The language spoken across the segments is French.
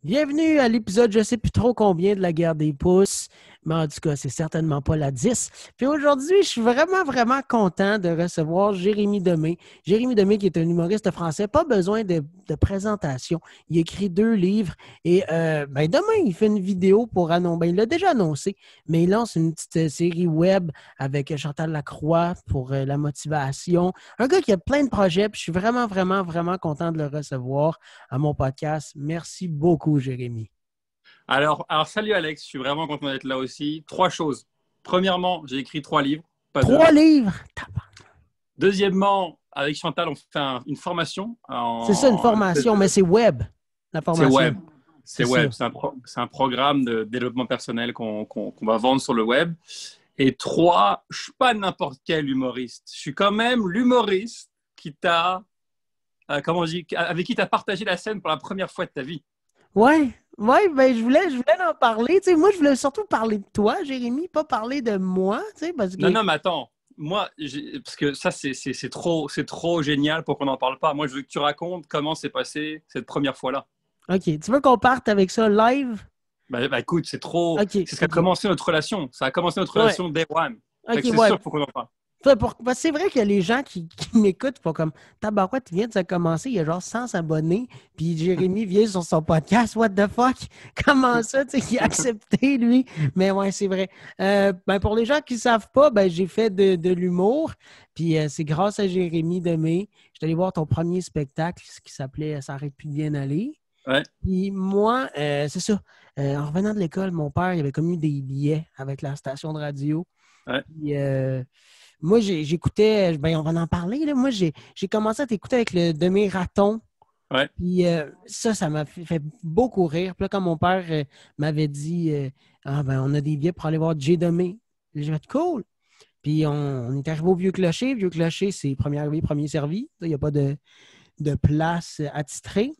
Bienvenue à l'épisode, je ne sais plus trop combien de la guerre des pouces, mais en tout cas, c'est certainement pas la 10. Puis aujourd'hui, je suis vraiment content de recevoir Jérémy Demé. Jérémy Demé qui est un humoriste français, pas besoin de présentation. Il écrit 2 livres et demain, il fait une vidéo pour annoncer, il l'a déjà annoncé, mais il lance une petite série web avec Chantal Lacroix pour la motivation. Un gars qui a plein de projets, puis je suis vraiment content de le recevoir à mon podcast. Merci beaucoup, Jérémy. Alors, salut Alex, je suis vraiment content d'être là aussi. 3 choses. Premièrement, j'ai écrit 3 livres, pas 3 2. livres? Deuxièmement, avec Chantal, on fait une formation. C'est ça, une formation, mais c'est web, la C'est formation. web. C'est web. C'est un programme de développement personnel qu'on va vendre sur le web. Et 3, je ne suis pas n'importe quel humoriste. Je suis quand même l'humoriste qui t'a, avec qui tu as partagé la scène pour la première fois de ta vie. Ouais, ben je voulais en parler. Tu sais, moi, je voulais surtout parler de toi, Jérémy, pas parler de moi, tu sais, parce que... Non, mais attends. Moi, parce que ça, c'est trop génial pour qu'on n'en parle pas. Moi, je veux que tu racontes comment s'est passé cette première fois-là. OK, tu veux qu'on parte avec ça live? Écoute, c'est trop... OK. C'est ce qui a commencé notre relation. Ça a commencé notre relation day one. OK, C'est ouais. sûr qu'il faut qu'on en parle. Parce que c'est vrai qu'il y a les gens qui m'écoutent font comme Tabarouette, tu viens de commencer, il y a genre 100 abonnés, puis Jérémy vient sur son podcast, what the fuck? Comment ça, tu sais, il a accepté, lui? Mais ouais, c'est vrai. Pour les gens qui ne savent pas, j'ai fait de l'humour, puis c'est grâce à Jérémy Demé. Je suis allé voir ton premier spectacle qui s'appelait Ça arrête plus de bien aller. Ouais. Puis moi, c'est ça. En revenant de l'école, mon père, il avait commis des billets avec la station de radio. Ouais. Puis, moi, j'écoutais, on va en parler, là. Moi, j'ai commencé à t'écouter avec le demi-raton. Ouais. Puis ça m'a fait beaucoup rire. Puis là, quand mon père m'avait dit on a des billets pour aller voir Jay Demé. J'ai fait cool. Puis on est arrivé au Vieux Clocher. Vieux Clocher, c'est premier arrivé, premier servi. Il n'y a pas de place attitrée.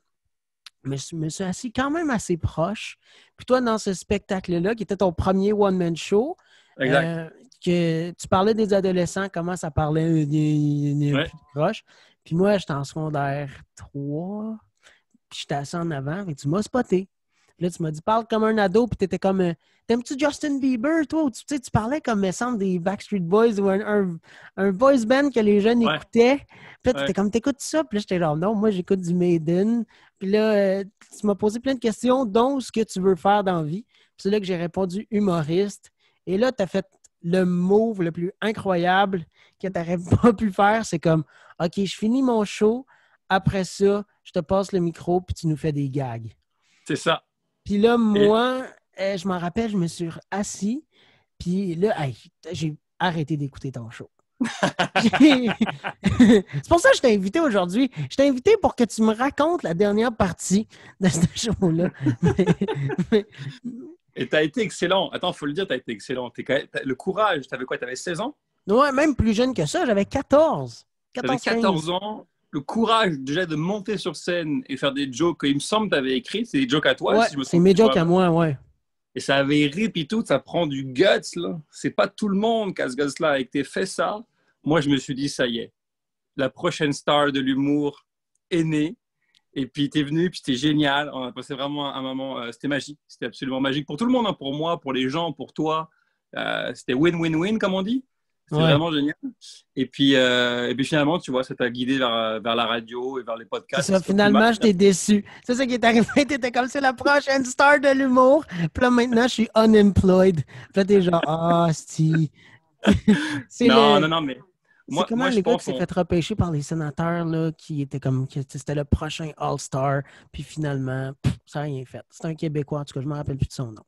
Mais je me suis assis quand même assez proche. Puis toi, dans ce spectacle-là, qui était ton premier one-man show, que tu parlais des adolescents, comment ça parlait plus proche. Puis moi, j'étais en secondaire 3, puis j'étais assis en avant, et tu m'as spoté. Puis là, tu m'as dit, parle comme un ado, puis t'étais comme, t'aimes-tu Justin Bieber, toi? Ou tu parlais comme, me semble, des Backstreet Boys ou un boys band que les jeunes écoutaient. Puis là, t'étais comme, t'écoutes ça? Puis là, j'étais genre, non, moi, j'écoute du Maiden. Puis là, tu m'as posé plein de questions, dont ce que tu veux faire dans la vie. Puis c'est là que j'ai répondu humoriste. Et là, t'as fait le move le plus incroyable que t'aurais pas pu faire. C'est comme, OK, je finis mon show. Après ça, je te passe le micro, puis tu nous fais des gags. C'est ça. Puis là, moi, je m'en rappelle, je me suis assis, puis là, j'ai arrêté d'écouter ton show. C'est pour ça que je t'ai invité aujourd'hui. Je t'ai invité pour que tu me racontes la dernière partie de ce show-là. Et tu as été excellent. Attends, il faut le dire, tu as été excellent. Le courage, tu avais quoi? Tu avais 16 ans? Ouais, même plus jeune que ça, j'avais 14. Tu avais 14 ans. Le courage déjà de monter sur scène et faire des jokes qu'il me semble que tu avais écrit. C'est des jokes à toi? Ouais, si je me c'est mes jokes à moi, ouais. Et ça avait rip et tout, ça prend du guts, là. C'est pas tout le monde qui a ce guts-là. Et que tu fait ça, moi, je me suis dit, ça y est. La prochaine star de l'humour est née. Et puis, tu es venu, puis c'était génial. On a passé vraiment un moment, c'était magique. C'était absolument magique pour tout le monde, hein, pour moi, pour les gens, pour toi. C'était win-win-win, comme on dit. C'était vraiment génial. Et puis finalement, tu vois, ça t'a guidé vers la radio et vers les podcasts. C'est ça, finalement, je t'ai déçu. C'est ça qui est arrivé. T'étais comme, c'est la prochaine star de l'humour. Puis là, maintenant, je suis unemployed. Puis là, t'es genre, si. Non, mais... C'est comment les gars qui s'est fait repêcher par les sénateurs, là, qui étaient comme, c'était le prochain All-Star, puis finalement, ça n'a rien fait. C'est un Québécois, en tout cas, je ne me rappelle plus de son nom.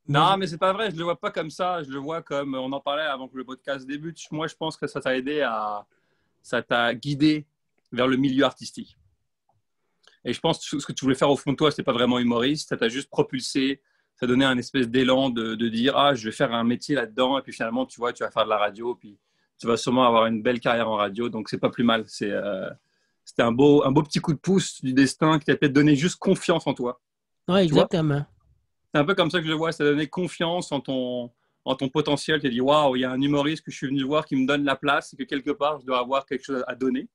Non, mais c'est pas vrai, je le vois pas comme ça. Je le vois comme, on en parlait avant que le podcast débute. Moi, je pense que ça t'a aidé ça t'a guidé vers le milieu artistique. Et je pense que ce que tu voulais faire au fond de toi, c'était pas vraiment humoriste. Ça t'a juste propulsé, ça donnait un espèce d'élan de dire, je vais faire un métier là-dedans. Et puis finalement, tu vois, tu vas faire de la radio, puis tu vas sûrement avoir une belle carrière en radio, donc c'est pas plus mal. C'était un beau petit coup de pouce du destin qui t'a peut-être donné juste confiance en toi. Oui, exactement. C'est un peu comme ça que je le vois, ça t'a donné confiance en ton potentiel. Tu as dit, waouh, il y a un humoriste que je suis venu voir qui me donne la place et que quelque part, je dois avoir quelque chose à donner.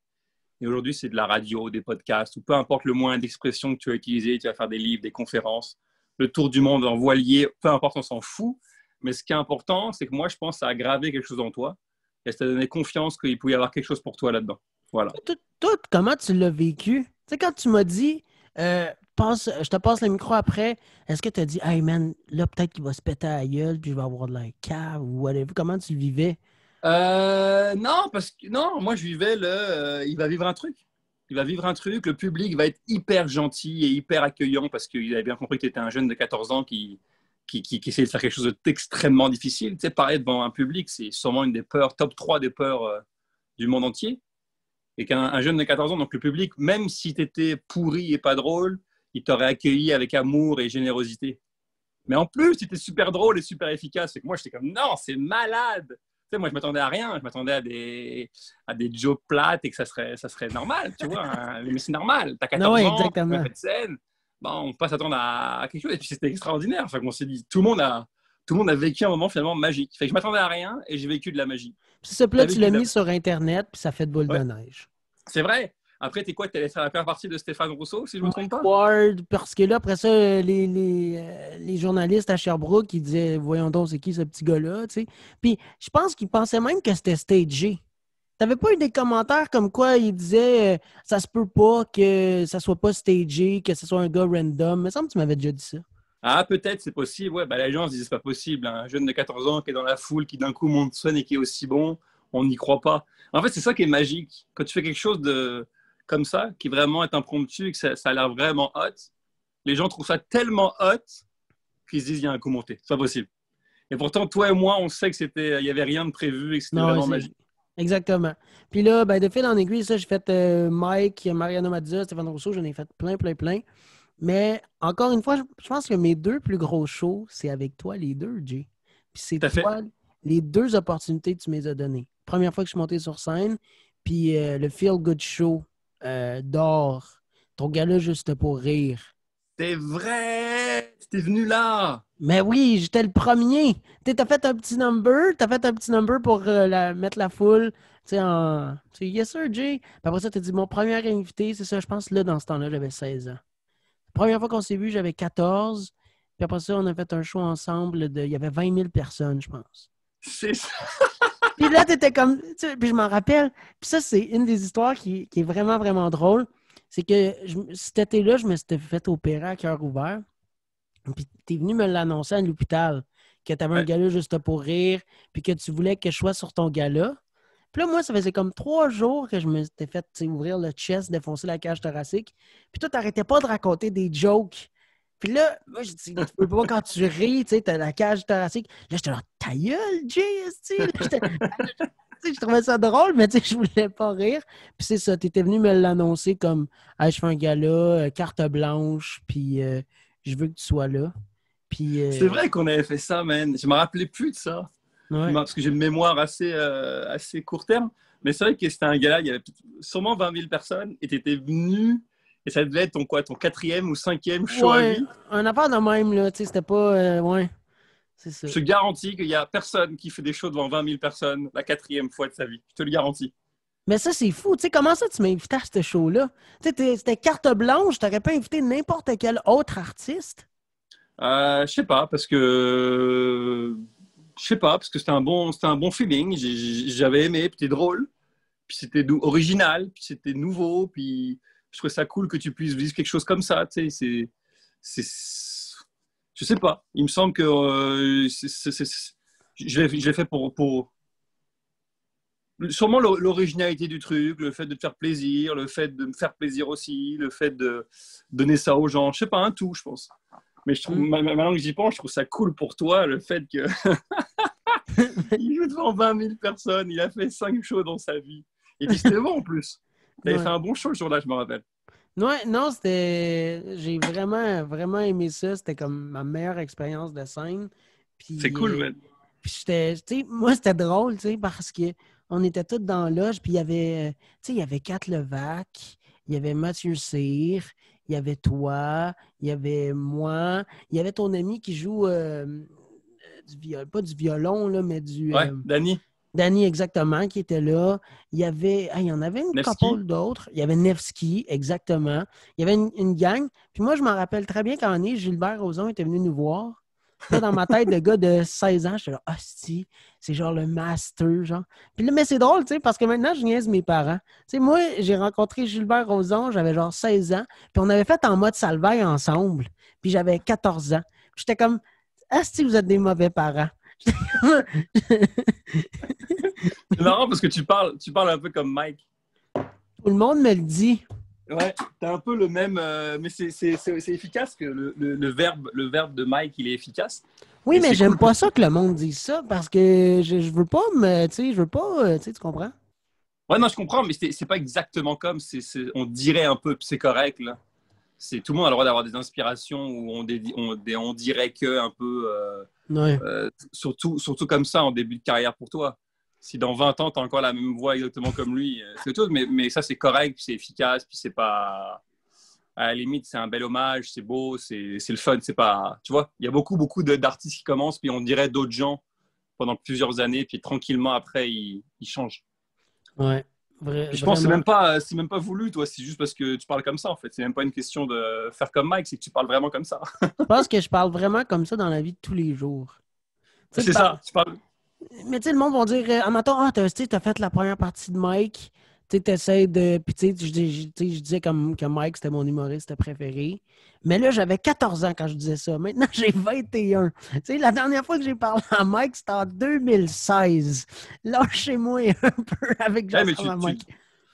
Et aujourd'hui, c'est de la radio, des podcasts, ou peu importe le moyen d'expression que tu vas utiliser, tu vas faire des livres, des conférences, le tour du monde en voilier, peu importe, on s'en fout. Mais ce qui est important, c'est que moi, je pense que ça a gravé quelque chose en toi et ça t'a donné confiance qu'il pouvait y avoir quelque chose pour toi là-dedans. Voilà. Toi, comment tu l'as vécu? Tu sais, quand tu m'as dit, je te passe le micro après, est-ce que tu as dit, hey man, là, peut-être qu'il va se péter à la gueule, puis je vais avoir de la cave ou whatever. Comment tu le vivais? Non, parce que non, moi je vivais il va vivre un truc. Il va vivre un truc, le public va être hyper gentil et hyper accueillant parce qu'il avait bien compris que tu étais un jeune de 14 ans qui essayait de faire quelque chose d'extrêmement difficile. Tu sais, parler devant un public, c'est sûrement une des peurs, top 3 des peurs du monde entier. Et qu'un jeune de 14 ans, donc le public, même si tu étais pourri et pas drôle, il t'aurait accueilli avec amour et générosité. Mais en plus, tu étais super drôle et super efficace. Et que moi, j'étais comme, non, c'est malade. Tu sais, moi, je m'attendais à rien. Je m'attendais à des jokes plates et que ça serait normal, tu vois. Hein. Mais c'est normal. Tu as Non, 14 oui, ans, tu exactement. fais de scène. Bon, on peut pas s'attendre à quelque chose. Et puis, c'était extraordinaire. Enfin, on s'est dit, tout le monde a vécu un moment finalement magique. Fait que je m'attendais à rien et j'ai vécu de la magie. Puis ça, puis Tu là, as tu vécu l'as de la mis magie. sur Internet, puis ça fait de boule de Ouais, neige. c'est vrai. Après, t'es quoi? Tu allais faire la première partie de Stéphane Rousseau, si je me trompe Mike pas? Ward, parce que là, après ça, les journalistes à Sherbrooke, ils disaient, voyons donc, c'est qui ce petit gars-là, tu sais. Puis je pense qu'ils pensaient même que c'était stagé. T'avais pas eu des commentaires comme quoi ils disaient, ça se peut pas que ça soit pas stagé, que ce soit un gars random. Il me semble que tu m'avais déjà dit ça. Ah, peut-être, c'est possible. Ouais, bah, les gens se disent, c'est pas possible. Un jeune de 14 ans qui est dans la foule, qui d'un coup monte son et qui est aussi bon, on n'y croit pas. En fait, c'est ça qui est magique. Quand tu fais quelque chose comme ça, qui vraiment est impromptu et que ça a l'air vraiment hot, les gens trouvent ça tellement hot qu'ils se disent, il y a un coup monté. C'est pas possible. Et pourtant, toi et moi, on sait il y avait rien de prévu et que c'était Non, vraiment magique. exactement. Puis là, ben, de fil en aiguille, ça, j'ai fait Mike, Mariano Mazza, Stéphane Rousseau, j'en ai fait plein, plein, plein. Mais encore une fois, je pense que mes deux plus gros shows, c'est avec toi, les deux, Jay. Puis c'est Tout à fait. toi, les deux opportunités que tu m'as données. Première fois que je suis monté sur scène, puis le Feel Good Show d'or, ton gala juste pour rire. C'est vrai! T'es venu là! Mais oui, j'étais le premier. T'as fait un petit number pour mettre la foule. Tu sais, yes sir, Jay. Puis après ça, t'as dit mon premier invité, c'est ça, je pense, là, dans ce temps-là, j'avais 16 ans. Première fois qu'on s'est vu, j'avais 14. Puis après ça, on a fait un show ensemble. Il y avait 20 000 personnes, je pense. C'est ça! Puis là, t'étais comme. Puis je m'en rappelle. Puis ça, c'est une des histoires qui est vraiment, vraiment drôle. C'est que cet été-là, je me suis fait opérer à cœur ouvert. Puis t'es venu me l'annoncer à l'hôpital que tu avais un Ouais. gala juste pour rire, puis que tu voulais que je sois sur ton gala. Puis là, moi, ça faisait comme 3 jours que je me t'ai fait ouvrir le chest, défoncer la cage thoracique. Puis toi, t'arrêtais pas de raconter des jokes. Puis là, moi, je dis, tu peux pas quand tu ris, tu sais, t'as la cage thoracique. Là, j'étais là, ta gueule, Jay, esti. Je trouvais ça drôle, mais tu sais, je voulais pas rire. Puis c'est ça, t'étais venu me l'annoncer comme, hey, je fais un gala, carte blanche, puis je veux que tu sois là. Puis, C'est vrai qu'on avait fait ça, man. Je me rappelais plus de ça. ouais. Parce que j'ai une mémoire assez court terme. Mais c'est vrai que c'était un gala, il y avait sûrement 20 000 personnes et tu étais venu et ça devait être ton quatrième ou cinquième show à Ouais, vie. un affaire de même, là, tu sais, c'était pas, ouais, c'est ça. Je te garantis qu'il n'y a personne qui fait des shows devant 20 000 personnes la quatrième fois de sa vie. Je te le garantis. Mais ça, c'est fou, tu sais, comment ça tu m'as invité à ce show-là? Tu sais, c'était carte blanche, t'aurais pas invité n'importe quel autre artiste? Je sais pas, parce que c'était un bon feeling. J'avais aimé, puis c'était drôle, puis c'était original, puis c'était nouveau, puis je trouvais ça cool que tu puisses vivre quelque chose comme ça. Tu sais, je sais pas. Il me semble que je l'ai fait pour sûrement l'originalité du truc, le fait de te faire plaisir, le fait de me faire plaisir aussi, le fait de donner ça aux gens. Je sais pas, un tout, je pense. Mais je trouve, maintenant que j'y pense, je trouve ça cool pour toi, le fait que il joue devant 20 000 personnes, il a fait 5 shows dans sa vie. Et puis c'était bon en plus. Tu avais Ouais. fait un bon show le jour-là, je me rappelle. Ouais, non, j'ai vraiment, vraiment aimé ça. C'était comme ma meilleure expérience de scène. C'est Puis, cool, man. puis moi, c'était drôle, tu sais, parce que on était tous dans la loge, puis il y avait, il y avait Kat Levac, il y avait Mathieu Cyr, il y avait toi, il y avait moi, il y avait ton ami qui joue pas du violon, là, mais Ouais, Danny. Danny, exactement, qui était là. Il y en avait une Nevsky. couple d'autres. Il y avait Nevsky, exactement. Il y avait une gang. Puis moi, je m'en rappelle très bien quand on est, Gilbert Rozon était venu nous voir. Puis là, dans ma tête de gars de 16 ans, j'étais là, hostie, c'est genre le master, genre. Puis là, mais c'est drôle, tu sais, parce que maintenant, je niaise mes parents. Tu sais, moi, j'ai rencontré Gilbert Rozon, j'avais genre 16 ans. Puis on avait fait en mode salvaille ensemble. Puis j'avais 14 ans. Puis j'étais comme, hostie, vous êtes des mauvais parents. C'est marrant parce que tu parles un peu comme Mike. Tout le monde me le dit. Ouais, t'as un peu le même, mais c'est efficace que le verbe de Mike, il est efficace. Oui, Et mais c'est j'aime cool. pas ça que le monde dise ça parce que je veux pas me. Tu sais, je veux pas. Tu sais, tu comprends? Ouais, non, je comprends, mais c'est pas exactement comme. On dirait un peu, puis c'est correct là. Tout le monde a le droit d'avoir des inspirations où on dirait que un peu, Ouais. surtout comme ça en début de carrière pour toi. Si dans 20 ans, tu as encore la même voix exactement comme lui, c'est autre chose, mais ça, c'est correct, puis c'est efficace, puis c'est pas. À la limite, c'est un bel hommage, c'est beau, c'est le fun, c'est pas. Tu vois, il y a beaucoup d'artistes qui commencent, puis on dirait d'autres gens pendant plusieurs années, puis tranquillement après, ils changent. Ouais. Puis je pense que Vraiment. c'est même pas voulu, toi, c'est juste parce que tu parles comme ça, en fait. C'est même pas une question de faire comme Mike, c'est que tu parles vraiment comme ça. Je pense que je parle vraiment comme ça dans la vie de tous les jours. Tu sais, C'est ça, tu parles. mais tu sais, le monde va dire, ah, mettons, ah, tu sais, t'as fait la première partie de Mike. Tu sais, t'essaies de. Puis tu sais, je disais comme que Mike, c'était mon humoriste préféré. Mais là, j'avais 14 ans quand je disais ça. Maintenant, j'ai 21. Tu sais, la dernière fois que j'ai parlé à Mike, c'était en 2016. Lâchez-moi un peu avec Ouais, mais Jean-Charles à Mike.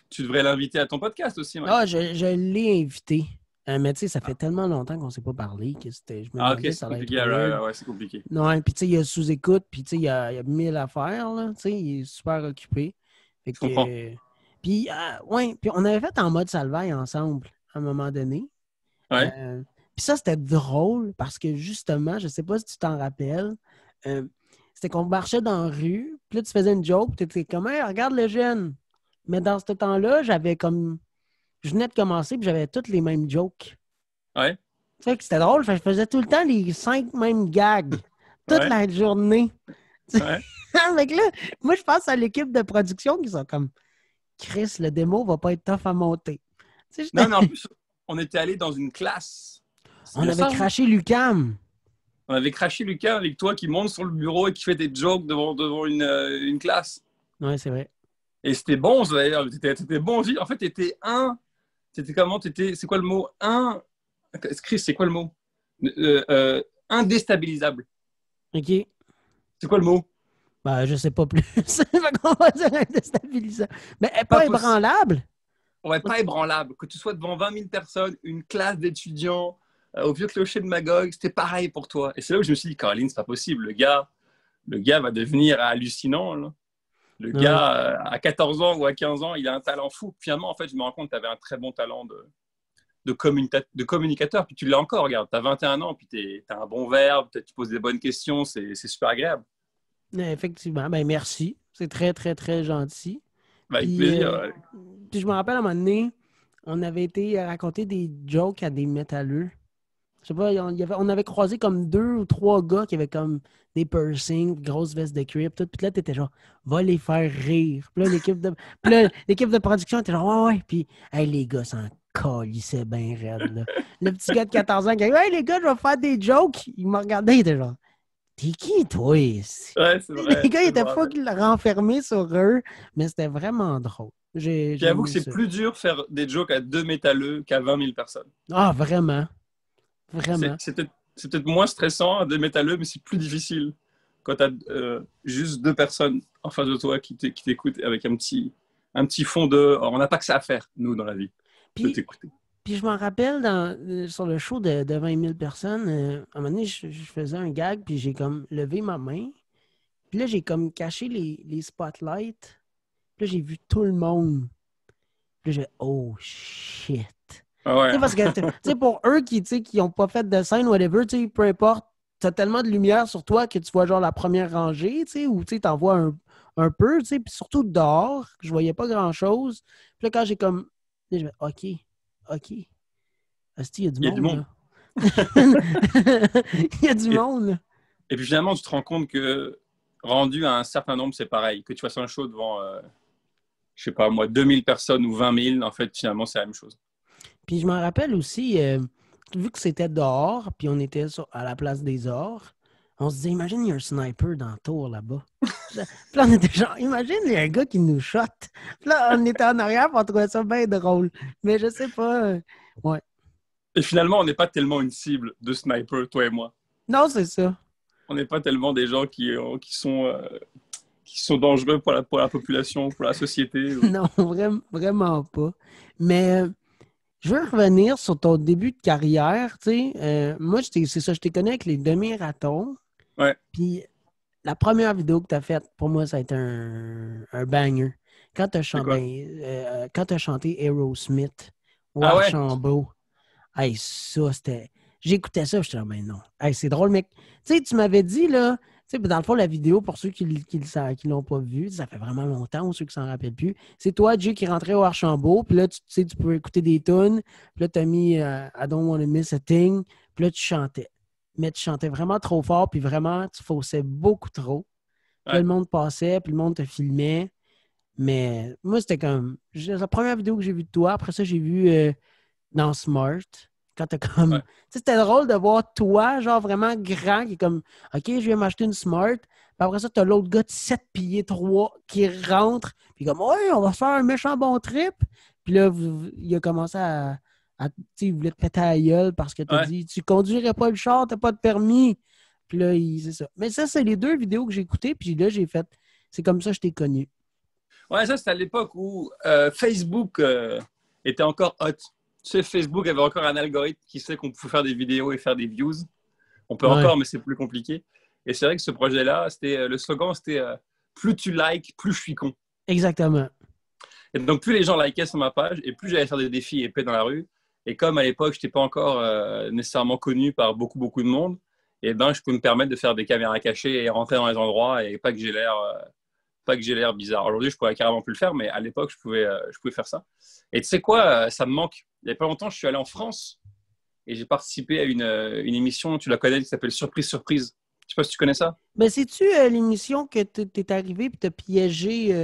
tu devrais l'inviter à ton podcast aussi, Mike. Ah, je l'ai invité. Mais tu sais, ça fait Ah, tellement longtemps qu'on ne s'est pas parlé que je me ah, ok, demandais si c'est ça allait être compliqué. weird. Ouais, c'est compliqué. Non, puis tu sais, il y a sous-écoute, puis tu sais, il y a 1000 affaires, là. Tu sais, il est super occupé. Fait Je comprends. que. Puis, ouais, puis on avait fait en mode salvaille ensemble à un moment donné. Ouais, Euh, Puis ça, c'était drôle parce que justement, je sais pas si tu t'en rappelles, euh, c'était qu'on marchait dans la rue, puis là, tu faisais une joke, puis tu étais comme, hey, regarde le jeune. Mais dans ce temps-là, j'avais comme. Je venais de commencer, puis j'avais toutes les mêmes jokes. ouais, Tu sais que c'était drôle, fait que je faisais tout le temps les 5 mêmes gags, toute ouais, la journée. ouais. Fait que là, moi, je pense à l'équipe de production qui sont comme Chris, le démo va pas être tough à monter. Tu sais, Non, mais en plus, on était allé dans une classe. C'est on bien avait ça, hein? craché Lucam. On avait craché Lucas avec toi qui monte sur le bureau et qui fait des jokes devant une classe. Ouais, c'est vrai. Et c'était bon, ça, d'ailleurs. T'étais bon aussi. En fait, t'étais comment? C'est quoi le mot? Chris, c'est quoi le mot? Indéstabilisable. OK. C'est quoi le mot? Ben, je sais pas plus. Fait qu'on va dire indéstabilisant. Mais Pas pas possible. ébranlable. On va pas ébranlable. Que tu sois devant 20 000 personnes, une classe d'étudiants, au vieux clocher de Magog, c'était pareil pour toi. Et c'est là où je me suis dit, Caroline, c'est pas possible. Le gars va devenir hallucinant, là. Le Ouais. gars, à 14 ans ou à 15 ans, il a un talent fou. Finalement, en fait, je me rends compte que tu avais un très bon talent de communicateur. Puis tu l'as encore, regarde, tu as 21 ans, puis tu as un bon verbe, tu poses des bonnes questions, c'est super agréable. Effectivement. Ben, merci. C'est très, très, très gentil. Bah, avec Puis, plaisir. Ouais. puis je me rappelle à un moment donné, on avait été raconter des jokes à des métalleux. Je sais pas, on avait croisé comme 2 ou 3 gars qui avaient comme des piercings, grosses vestes de cuir, tout. Puis là, t'étais genre, va les faire rire. Puis là, l'équipe de production était genre, ouais, ouais. Puis, hey, les gars s'en calissaient bien raide, là. Le petit gars de 14 ans qui a dit, hey, les gars, je vais faire des jokes. Il m'a regardé, il était genre, t'es qui, toi? Ici? Ouais, c'est Les vrai. gars, ils Je me étaient rappelle. full renfermés sur eux, mais c'était vraiment drôle. J'ai J'avoue que aimé c'est ça. plus dur faire des jokes à 2 métalleux qu'à 20 000 personnes. Ah, vraiment. C'est Vraiment. c'est peut-être c'est peut-être moins stressant à 2 métalleux, mais c'est plus difficile quand tu as juste 2 personnes en face de toi qui t'écoutent avec un petit fond de. On n'a pas que ça à faire, nous, dans la vie, de Puis, t'écouter. Puis je m'en rappelle sur le show de 20 000 personnes, à un moment donné, je faisais un gag, puis j'ai comme levé ma main. Puis là, j'ai comme caché les spotlights. Puis là, j'ai vu tout le monde. Puis là, j'ai oh shit. Ah Tu sais, ouais. parce que, tu sais, pour eux qui, tu sais, qui n'ont pas fait de scène, whatever, tu sais, peu importe, tu as tellement de lumière sur toi que tu vois genre la première rangée, tu sais, ou tu sais, t'en vois un peu, tu sais, puis surtout dehors, je voyais pas grand-chose. Puis là, quand j'ai comme, là, je vais, OK. Asti, il y a du Il y a du monde, monde. là. Il y a du Et, monde, là. et puis finalement, tu te rends compte que rendu à un certain nombre, c'est pareil. Que tu fasses un show devant, je sais pas moi, 2000 personnes ou 20 000, en fait, finalement, c'est la même chose. Puis je me rappelle aussi, vu que c'était dehors, puis on était à la place des Ors, on se disait, imagine, il y a un sniper dans le tour là-bas. Puis là, on était genre, imagine, il y a un gars qui nous shot. Puis là, on était en arrière, puis on trouvait ça bien drôle. Mais je sais pas. Ouais. Et finalement, on n'est pas tellement une cible de sniper, toi et moi. Non, c'est ça. On n'est pas tellement des gens qui sont dangereux pour la population, pour la société. Non, vraiment pas. Mais je veux revenir sur ton début de carrière. Tu sais, moi, c'est ça, je t'ai connu avec les demi-marathons. Ouais. Puis la première vidéo que tu as faite, pour moi, ça a été un banger. Quand tu as chanté Aerosmith au Ah ouais? Archambault, hey, ça, c'était. J'écoutais ça, je suis là, ben non. Hey, c'est drôle, mec. Tu sais, tu m'avais dit, là, tu sais, dans le fond, la vidéo, pour ceux qui l'ont pas vue, ça fait vraiment longtemps, ou ceux qui s'en rappellent plus, c'est toi, Jay, qui rentrait au Archambault, puis là, tu sais, tu peux écouter des tunes, puis là, tu as mis I Don't Wanna Miss a Thing, puis là, tu chantais. Mais tu chantais vraiment trop fort, puis vraiment, tu faussais beaucoup trop. Puis là, Ouais. le monde passait, puis le monde te filmait. Mais moi, c'était comme. La première vidéo que j'ai vue de toi, après ça, j'ai vu dans Smart. Quand t'as comme. Ouais. Tu sais, c'était drôle de voir toi, genre vraiment grand, qui est comme OK, je viens m'acheter une Smart. Puis après ça, t'as l'autre gars de 7 pieds 3 qui rentre. Puis comme Ouais, on va faire un méchant bon trip. Puis là, il a commencé tu sais, il voulait te péter à la gueule parce que t'as Ouais. dit Tu conduirais pas le char, t'as pas de permis. Puis là, c'est ça. Mais ça, c'est les deux vidéos que j'ai écoutées. Puis là, j'ai fait. C'est comme ça que je t'ai connu. Ouais, ça, c'était à l'époque où Facebook était encore hot. Tu sais, Facebook avait encore un algorithme qui sait qu'on pouvait faire des vidéos et faire des views. On peut Ouais, encore, mais c'est plus compliqué. Et c'est vrai que ce projet-là, le slogan, c'était plus tu likes, plus je suis con. exactement. Et donc, plus les gens likaient sur ma page, et plus j'allais faire des défis épais dans la rue. Et comme à l'époque, je n'étais pas encore nécessairement connu par beaucoup, beaucoup de monde, et ben, je pouvais me permettre de faire des caméras cachées et rentrer dans les endroits et pas que j'ai l'air bizarre. Aujourd'hui, je pourrais carrément plus le faire, mais à l'époque, je pouvais faire ça. Et tu sais quoi, ça me manque. Il n'y a pas longtemps, je suis allé en France et j'ai participé à une émission, tu la connais, qui s'appelle Surprise, Surprise. Je sais pas si tu connais ça. Ben, c'est-tu l'émission que t'es arrivé et t'as piégé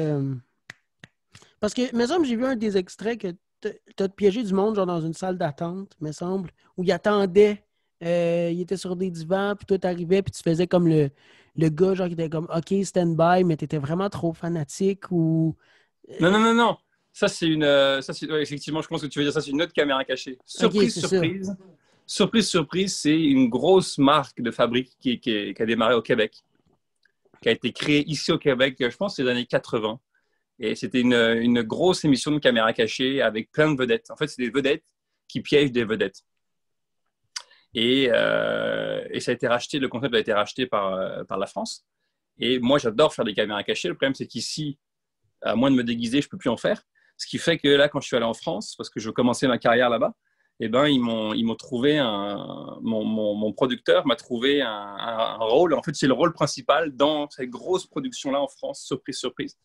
parce que, me semble, j'ai vu un des extraits que t'as piégé du monde, genre dans une salle d'attente, me semble, où ils attendaient. Ils étaient sur des divans, puis toi, t'arrivais, puis tu faisais comme le gars, genre, qui était comme OK, stand-by, mais t'étais vraiment trop fanatique ou. Non, non, non, non. Ouais, effectivement, je pense que tu veux dire ça, c'est une autre caméra cachée. OK, Surprise, c'est ça. surprise. Surprise, surprise, c'est une grosse marque de fabrique qui a démarré au Québec, qui a été créée ici au Québec, je pense, c'est les années 80. Et c'était une grosse émission de caméra cachée avec plein de vedettes. En fait, c'est des vedettes qui piègent des vedettes. Et ça a été racheté, le concept a été racheté par la France. Et moi, j'adore faire des caméras cachées. Le problème, c'est qu'ici, à moins de me déguiser, je ne peux plus en faire. Ce qui fait que là, quand je suis allé en France, parce que je commençais ma carrière là-bas, eh ben, ils m'ont trouvé mon producteur m'a trouvé un rôle. En fait, c'est le rôle principal dans cette grosse production-là en France, surprise, surprise.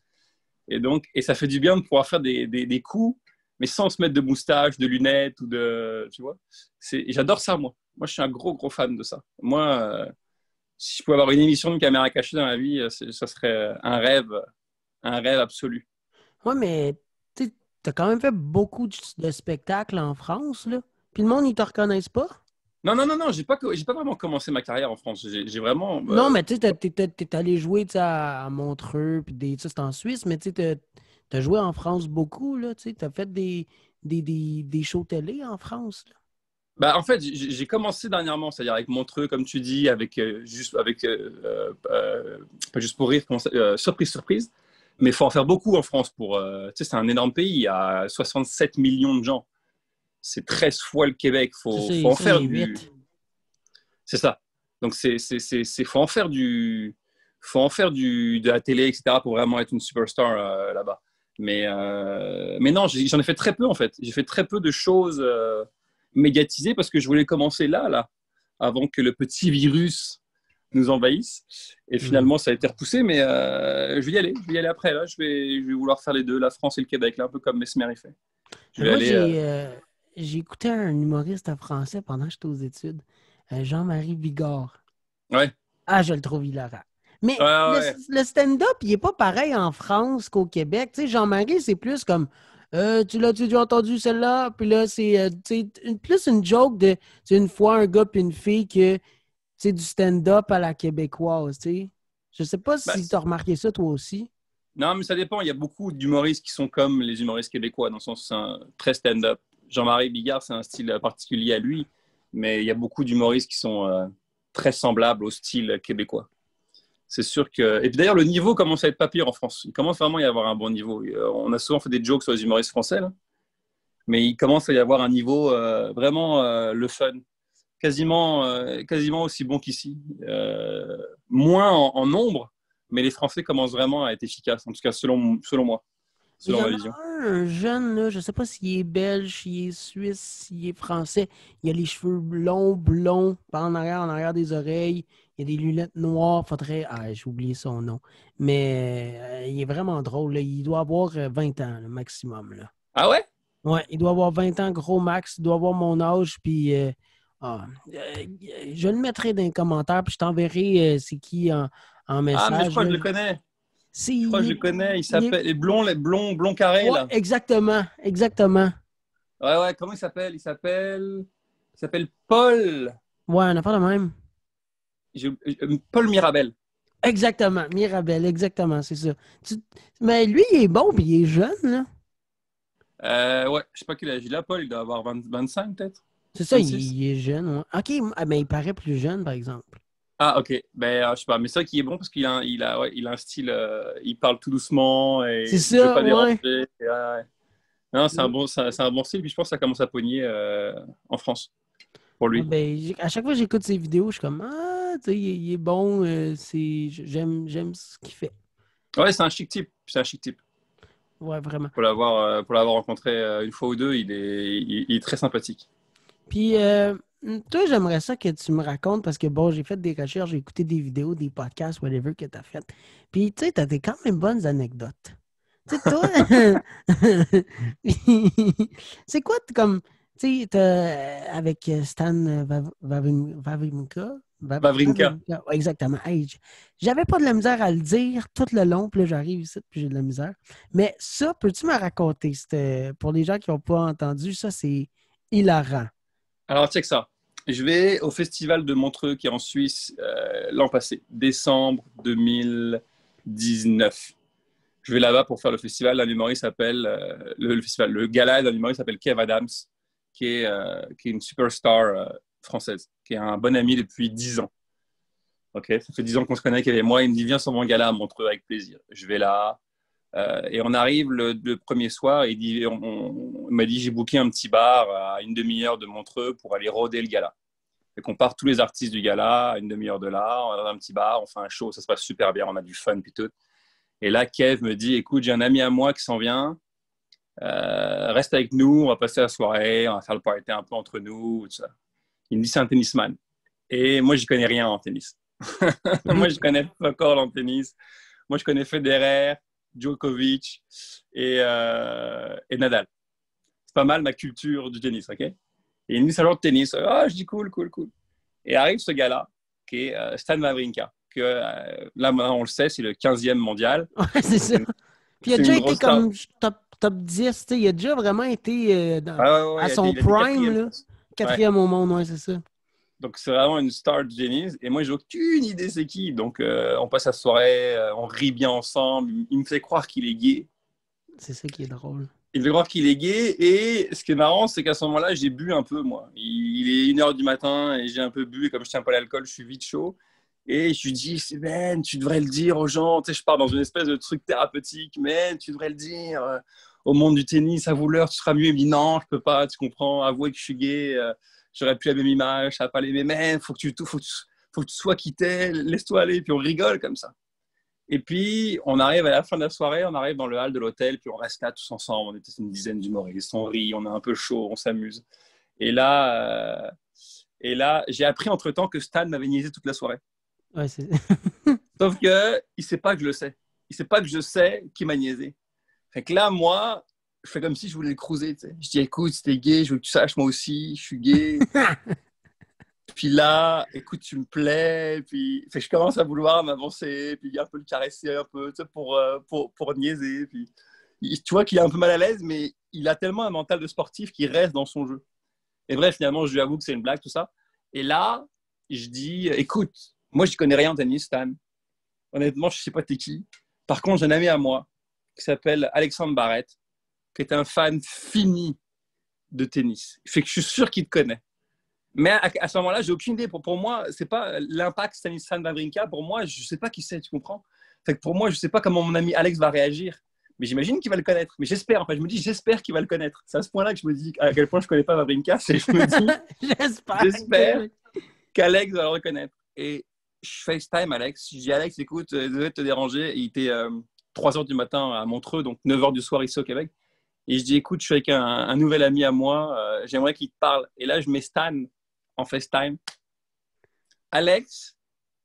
Et ça fait du bien de pouvoir faire des coups, mais sans se mettre de moustache, de lunettes ou de, tu vois. J'adore ça, moi. Moi, je suis un gros, gros fan de ça. Moi, si je pouvais avoir une émission de caméra cachée dans la vie, ça serait un rêve absolu. Ouais, mais tu as quand même fait beaucoup de spectacles en France, là. Puis le monde, ils te reconnaissent pas. Non, non, non, non, j'ai pas vraiment commencé ma carrière en France. J'ai vraiment. Non, mais tu sais, t'es allé jouer tu sais, à Montreux, puis c'est en Suisse, mais tu sais, t'as joué en France beaucoup, là, tu sais, t'as fait des shows télé en France, là. Bah, en fait, j'ai commencé dernièrement, c'est-à-dire avec Montreux, comme tu dis, pas juste pour rire, surprise, surprise. Mais il faut en faire beaucoup en France tu sais, c'est un énorme pays, il y a 67 millions de gens. C'est 13 fois le Québec. Faut en Ça, c'est faire du. 8. C'est ça. Donc, faut en faire de la télé, etc., pour vraiment être une superstar là-bas. Mais non, j'en ai fait très peu, en fait. J'ai fait très peu de choses médiatisées parce que je voulais commencer là, avant que le petit virus nous envahisse. Et finalement, ça a été repoussé, mais je vais y aller après. Là, je vais vouloir faire les deux, la France et le Québec, là, un peu comme Mesmer il fait. Je vais Moi, aller. j'ai écouté un humoriste français pendant que j'étais aux études, Jean-Marie Bigard. Ouais. Ah, je le trouve hilarant. Mais Ouais, ouais. le stand-up, il n'est pas pareil en France qu'au Québec. Tu sais, Jean-Marie, c'est plus comme tu l'as-tu déjà entendu celle-là? Puis là, c'est plus une joke de c'est une fois un gars puis une fille que c'est du stand-up à la québécoise. Tu sais. Je sais pas Bah, si tu as remarqué ça toi aussi. non, mais ça dépend. Il y a beaucoup d'humoristes qui sont comme les humoristes québécois, dans le sens où c'est très stand-up. Jean-Marie Bigard, c'est un style particulier à lui, mais il y a beaucoup d'humoristes qui sont très semblables au style québécois. C'est sûr que. Et puis d'ailleurs, le niveau commence à être pas pire en France. Il commence vraiment à y avoir un bon niveau. On a souvent fait des jokes sur les humoristes français, là, mais il commence à y avoir un niveau vraiment le fun. Quasiment aussi bon qu'ici. Moins en nombre, mais les Français commencent vraiment à être efficaces, en tout cas selon moi, Il selon y en ma a vision. un jeune, là, je ne sais pas s'il est belge, s'il est suisse, s'il est français. Il a les cheveux longs, blonds, par en arrière des oreilles. Il a des lunettes noires. Faudrait. Ah, j'ai oublié son nom. Mais il est vraiment drôle, là. Il doit avoir 20 ans, le maximum, là. Ah ouais? Ouais, il doit avoir 20 ans, gros max. Il doit avoir mon âge. Puis ah, je le mettrai dans les commentaires. Puis je t'enverrai c'est qui en Ah, mais je message, crois que là. je le connais. C'est, Je crois que je le connais. Il il est- s'appelle les blonds carrés, Ouais, là. exactement. Exactement. Ouais, ouais, comment il s'appelle? Il s'appelle Paul. Ouais, on a pas le même. Paul Mirabel. Exactement, Mirabel, exactement, c'est ça. Mais lui, il est bon, puis il est jeune, là. Ouais, je sais pas quel âge il a, Paul. Il doit avoir 25 peut-être. C'est ça, 26. il est jeune, ouais. OK, mais il paraît plus jeune, par exemple. Ah, ok. Ben, je sais pas. Mais c'est vrai qu'il est bon parce qu'il a un style. Il parle tout doucement C'est et je veux ça, pas ouais. déranger. Ouais. Non, c'est un bon style. Puis je pense que ça commence à pogner en France pour Ouais, lui. ben, à chaque fois que j'écoute ses vidéos, je suis comme, ah, tu sais, il est bon, j'aime ce qu'il fait. Ouais, c'est un chic type. C'est un chic type. Ouais, vraiment. Pour l'avoir rencontré une fois ou deux, il est très sympathique. Puis, toi, j'aimerais ça que tu me racontes, parce que, bon, j'ai fait des recherches, j'ai écouté des vidéos, des podcasts, whatever, que tu as fait. Puis, tu sais, tu as des quand même bonnes anecdotes. Tu sais, toi, c'est quoi, comme, tu sais, avec Stan Wawrinka, Vavrinka. Ouais, exactement. Hey, j'avais pas de la misère à le dire tout le long, puis là, j'arrive ici, puis j'ai de la misère. Mais ça, peux-tu me raconter? Pour les gens qui n'ont pas entendu, ça, c'est hilarant. Alors, check ça. Je vais au festival de Montreux qui est en Suisse l'an passé, décembre 2019. Je vais là-bas pour faire le festival. L'un humoriste s'appelle le festival, le gala d'un humoriste s'appelle Kev Adams, qui est une superstar française, qui est un bon ami depuis 10 ans. Ok, ça fait 10 ans qu'on se connaît, Kev et moi. Il me dit viens sur mon gala à Montreux avec plaisir. Je vais là. Et on arrive le premier soir et il m'a dit j'ai booké un petit bar à une demi-heure de Montreux pour aller roder le gala. Et qu'on part tous les artistes du gala à une demi-heure de là, on va dans un petit bar, on fait un show, ça se passe super bien, on a du fun puis tout. Et là, Kev me dit écoute, j'ai un ami à moi qui s'en vient, reste avec nous, on va passer la soirée, on va faire le party un peu entre nous, tout ça. Il me dit c'est un tennisman. Et moi, j'y connais rien en tennis. Moi, je connais pas encore en tennis. Moi, je connais Federer, Djokovic et Nadal. C'est pas mal ma culture du tennis, ok? Et il me dit, c'est un genre de tennis. Ah, je dis cool, cool, cool. Et arrive ce gars-là, qui est Stan Wawrinka, que là, maintenant, on le sait, c'est le 15e mondial. Ouais, c'est ça. Puis il a C'est déjà une été grosse star. comme top 10, tu sais, il a déjà vraiment été Ah, ouais, à ouais, son il a été prime, quatrième là. place. Ouais. Quatrième au monde, ouais, c'est ça. Donc, c'est vraiment une star du tennis. Et moi, j'ai aucune idée c'est qui. Donc, on passe la soirée, on rit bien ensemble. Il me fait croire qu'il est gay. C'est ça qui est drôle. Il veut croire qu'il est gay. Et ce qui est marrant, c'est qu'à ce moment-là, j'ai bu un peu, moi. Il est 1h du matin et j'ai un peu bu. Et comme je tiens pas l'alcool, je suis vite chaud. Et je lui dis, Ben, tu devrais le dire aux gens. Tu sais, je pars dans une espèce de truc thérapeutique. Mais tu devrais le dire au monde du tennis. À vouloir, tu seras mieux. Il me dit, non, je peux pas. Tu comprends. Avouer que je suis gay. J'aurais plus la même image. Ça va pas les mêmes. Mais faut que tu sois quitté. Laisse-toi aller. Puis on rigole comme ça. Et puis, on arrive à la fin de la soirée, on arrive dans le hall de l'hôtel, puis on reste là tous ensemble. On était une dizaine d'humoristes, on rit, on est un peu chaud, on s'amuse. Et là, j'ai appris entre-temps que Stan m'avait niaisé toute la soirée. Ouais, c'est... Sauf qu'il ne sait pas que je le sais. Il ne sait pas que je sais qu'il m'a niaisé. Fait que là, moi, je fais comme si je voulais le cruiser. Tu sais. Je dis, écoute, si t'es gay, je veux que tu saches, moi aussi, je suis gay. Puis là, écoute, tu me plais. Puis fait que je commence à vouloir m'avancer, puis un peu le caresser, un peu, tu sais, pour niaiser. Puis tu vois qu'il est un peu mal à l'aise, mais il a tellement un mental de sportif qu'il reste dans son jeu. Et bref, finalement, je lui avoue que c'est une blague, tout ça. Et là, je dis, écoute, moi, je connais rien en tennis, Stan. Honnêtement, je ne sais pas t'es qui. Par contre, j'ai un ami à moi qui s'appelle Alexandre Barrett, qui est un fan fini de tennis. Fait que je suis sûr qu'il te connaît. Mais à ce moment-là, j'ai aucune idée. Pour moi, c'est pas l'impact Stanislas Wawrinka. Pour moi, je sais pas qui c'est, tu comprends? Fait que pour moi, je sais pas comment mon ami Alex va réagir. Mais j'imagine qu'il va le connaître. Mais j'espère, en fait, je me dis, j'espère qu'il va le connaître. C'est à ce point-là que je me dis à quel point je connais pas Wawrinka. C'est je me dis, j'espère qu'Alex va le reconnaître. Et je FaceTime Alex. Je dis, Alex, écoute, désolé de te déranger. Il était 3h du matin à Montreux, donc 9h du soir ici au Québec. Et je dis, écoute, je suis avec un nouvel ami à moi. J'aimerais qu'il te parle. Et là, je mets Stan en FaceTime. Alex,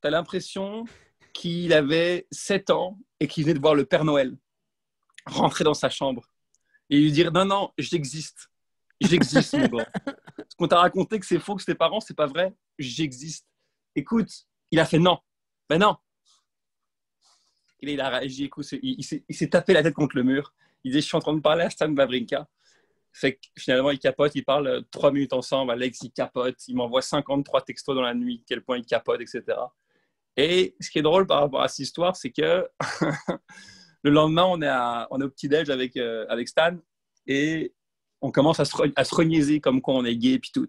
tu as l'impression qu'il avait 7 ans et qu'il venait de voir le Père Noël rentrer dans sa chambre et lui dire non, non, j'existe. J'existe, mon gars. Ce qu'on t'a raconté que c'est faux, que c'est tes parents, c'est pas vrai. J'existe. Écoute, il a fait non. Ben non. Et là, il a réagi. Écoute, il s'est tapé la tête contre le mur. Il dit, je suis en train de parler à Stan Wawrinka. Fait que finalement, il capote, il parle 3 minutes ensemble. Alex, il capote. Il m'envoie 53 textos dans la nuit, quel point il capote, etc. Et ce qui est drôle par rapport à cette histoire, c'est que le lendemain, on est au petit-déj avec Stan et on commence à se reniaiser comme quoi on est gay puis tout.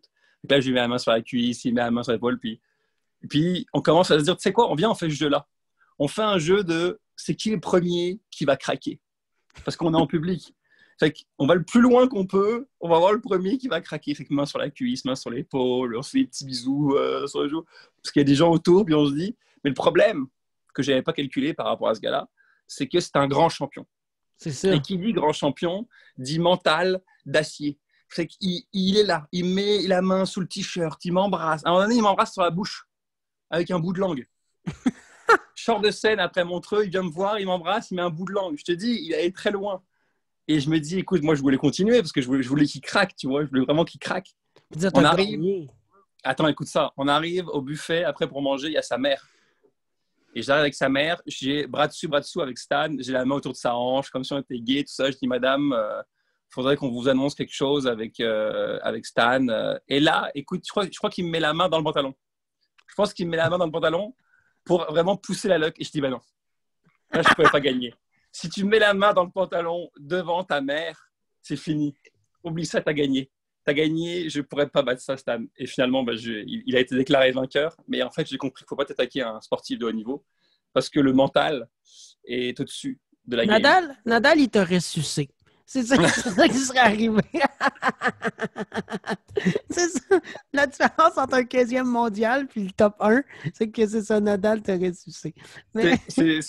Donc là, je lui mets la main sur la cuisse, il met la main sur l'épaule, puis on commence à se dire, tu sais quoi, on fait ce jeu-là. On fait un jeu de c'est qui le premier qui va craquer. Parce qu'on est en public. Fait qu'on va le plus loin qu'on peut, on va voir le premier qui va craquer. Fait que main sur la cuisse, main sur l'épaule, on se fait des petits bisous sur le jour. Parce qu'il y a des gens autour, puis on se dit, mais le problème que je n'avais pas calculé par rapport à ce gars-là, c'est que c'est un grand champion. C'est ça. Et qui dit grand champion, dit mental d'acier. Fait qu'il est là, il met la main sous le t-shirt, il m'embrasse. À un moment donné, il m'embrasse sur la bouche, avec un bout de langue. Je sors de scène après Montreux, il vient me voir, il m'embrasse, il met un bout de langue. Je te dis, il allait très loin. Et je me dis, écoute, moi, je voulais continuer parce que je voulais qu'il craque, tu vois. Je voulais vraiment qu'il craque. On arrive. Attends, écoute ça. On arrive au buffet, après pour manger, il y a sa mère. Et j'arrive avec sa mère, j'ai bras dessous avec Stan, j'ai la main autour de sa hanche, comme si on était gay, tout ça. Je dis, madame, faudrait qu'on vous annonce quelque chose avec Stan. Et là, écoute, je crois qu'il me met la main dans le pantalon. Je pense qu'il me met la main dans le pantalon pour vraiment pousser la loque. Et je dis, bah non, là, je ne pouvais pas gagner. Si tu mets la main dans le pantalon devant ta mère, c'est fini. Oublie ça, t'as gagné. T'as gagné, je ne pourrais pas battre ça, Stan. Et finalement, il a été déclaré vainqueur. Mais en fait, j'ai compris qu'il ne faut pas t'attaquer à un sportif de haut niveau parce que le mental est au-dessus de la game. Nadal, il t'aurait sucé. C'est ça qui serait arrivé. C'est ça. La différence entre un 15e mondial et le top 1, c'est que c'est ça, Nadal t'aurait sucé. Mais... C'est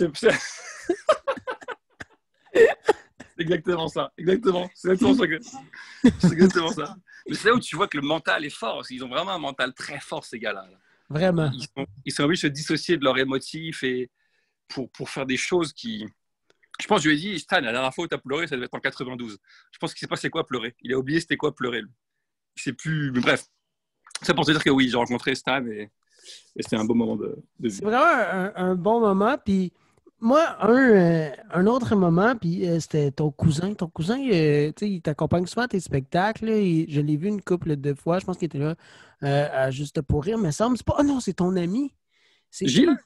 exactement ça. Exactement. C'est exactement ça. Mais c'est là où tu vois que le mental est fort. Ils ont vraiment un mental très fort, ces gars-là. Vraiment. Ils sont obligés de se dissocier de leurs émotifs et pour faire des choses qui... Je pense que je lui ai dit, Stan, la dernière fois où tu as pleuré, ça devait être en 92. Je pense qu'il ne sait pas c'est quoi pleurer. Il a oublié c'était quoi pleurer. Lui. Il sait plus... Mais bref. C'est pour te dire que oui, j'ai rencontré Stan et c'était un beau moment de vie. C'est vraiment un bon moment. Puis moi, un autre moment, puis c'était ton cousin. Ton cousin, il t'accompagne souvent à tes spectacles. Là, je l'ai vu une couple de fois. Je pense qu'il était là à Juste pour rire, mais ça me semble. Oh non, c'est ton ami. C'est Gilles?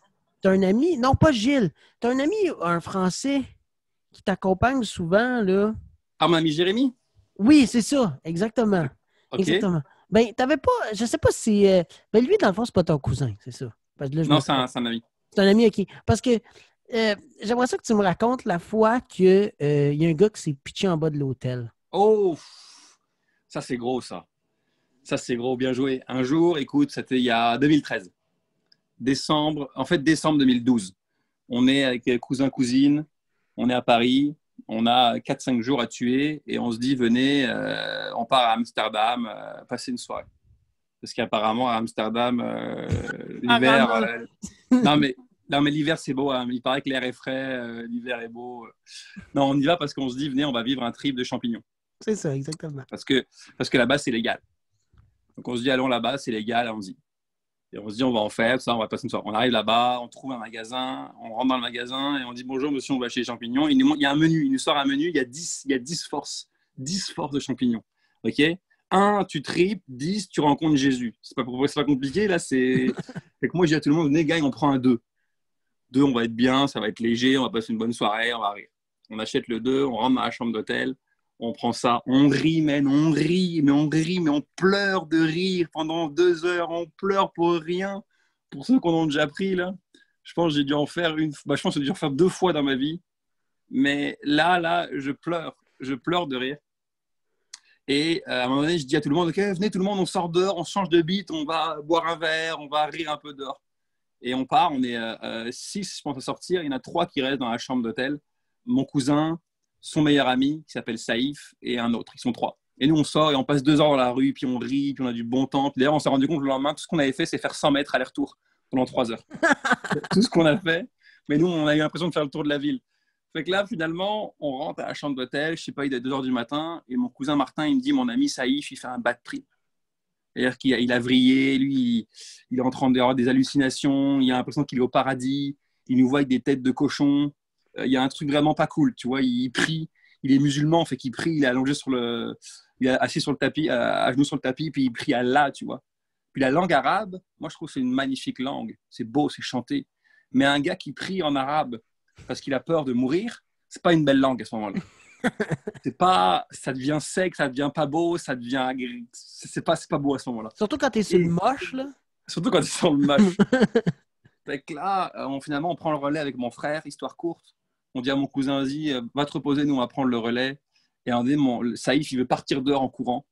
T'as un ami? Non, pas Gilles. T'as un ami, un Français, qui t'accompagne souvent, là. Ah, mon ami Jérémy? Oui, c'est ça. Exactement. Okay. Exactement. Ben, t'avais pas... Je sais pas si... ben, lui, dans le fond, c'est pas ton cousin, c'est ça. Parce que là, non, c'est un ami. C'est un ami, OK. Parce que j'aimerais ça que tu me racontes la fois qu'il y a un gars qui s'est pitché en bas de l'hôtel. Oh! Ça, c'est gros, ça. Ça, c'est gros. Bien joué. Un jour, écoute, c'était il y a 2013. Décembre 2012. On est avec cousin, cousine. On est à Paris. On a 4-5 jours à tuer. Et on se dit, venez, on part à Amsterdam passer une soirée. Parce qu'apparemment, à Amsterdam, l'hiver... non, mais l'hiver, c'est beau. Hein. Il paraît que l'air est frais, l'hiver est beau. Non, on y va parce qu'on se dit, venez, on va vivre un trip de champignons. C'est ça, exactement. Parce que là-bas, c'est légal. Donc, on se dit, allons là-bas, c'est légal, allons-y. Et on se dit, on va en faire, ça, on va passer une soirée. On arrive là-bas, on trouve un magasin, on rentre dans le magasin et on dit, bonjour monsieur, on va chez les champignons. Il y a un menu, il nous sort un menu, il y a 10 forces, 10 forces de champignons. OK? 1, tu tripes, 10, tu rencontres Jésus. C'est pas compliqué, là, c'est... Fait que moi, je dis à tout le monde, venez, gang, on prend un 2. 2, on va être bien, ça va être léger, on va passer une bonne soirée, on va rire. On achète le 2, on rentre dans la chambre d'hôtel, on prend ça, on rit, man, on rit, mais on pleure de rire pendant 2 heures, on pleure pour rien. Pour ceux qu'on a déjà pris, là, je pense que j'ai dû en faire je pense que j'ai dû en faire 2 fois dans ma vie. Mais là, je pleure de rire. Et à un moment donné, je dis à tout le monde, OK, venez tout le monde, on sort dehors, on change de beat, on va boire un verre, on va rire un peu dehors. Et on part, on est 6, je pense, à sortir. Il y en a 3 qui restent dans la chambre d'hôtel. Mon cousin, son meilleur ami, qui s'appelle Saïf, et un autre. Ils sont 3. Et nous, on sort et on passe 2 heures dans la rue, puis on rit, puis on a du bon temps. Puis d'ailleurs, on s'est rendu compte le lendemain, tout ce qu'on avait fait, c'est faire 100 mètres aller-retour pendant 3 heures. Tout ce qu'on a fait. Mais nous, on a eu l'impression de faire le tour de la ville. Fait que là, finalement, on rentre à la chambre d'hôtel. Je sais pas, il est 2 heures du matin. Et mon cousin Martin, il me dit, mon ami Saïf, il fait un bad trip. C'est-à-dire qu'il a vrillé, lui, il est en train d'avoir des hallucinations, il a l'impression qu'il est au paradis, il nous voit avec des têtes de cochon, il y a un truc vraiment pas cool, tu vois, il prie, il est musulman, fait qu'il prie, il est allongé il est assis sur le tapis, à genoux sur le tapis, puis il prie à Allah, tu vois. Puis la langue arabe, moi je trouve que c'est une magnifique langue, c'est beau, c'est chanté, mais un gars qui prie en arabe parce qu'il a peur de mourir, c'est pas une belle langue à ce moment-là. C'est pas, ça devient sec, ça devient pas beau, ça devient, c'est pas beau à ce moment-là. Surtout quand t'es sur le moche, là. Surtout quand t'es sur le moche. Fait que là, finalement, on prend le relais avec mon frère, histoire courte. On dit à mon cousin, vas-y, va te reposer, nous on va prendre le relais. Et un dit, Saïf, il veut partir dehors en courant.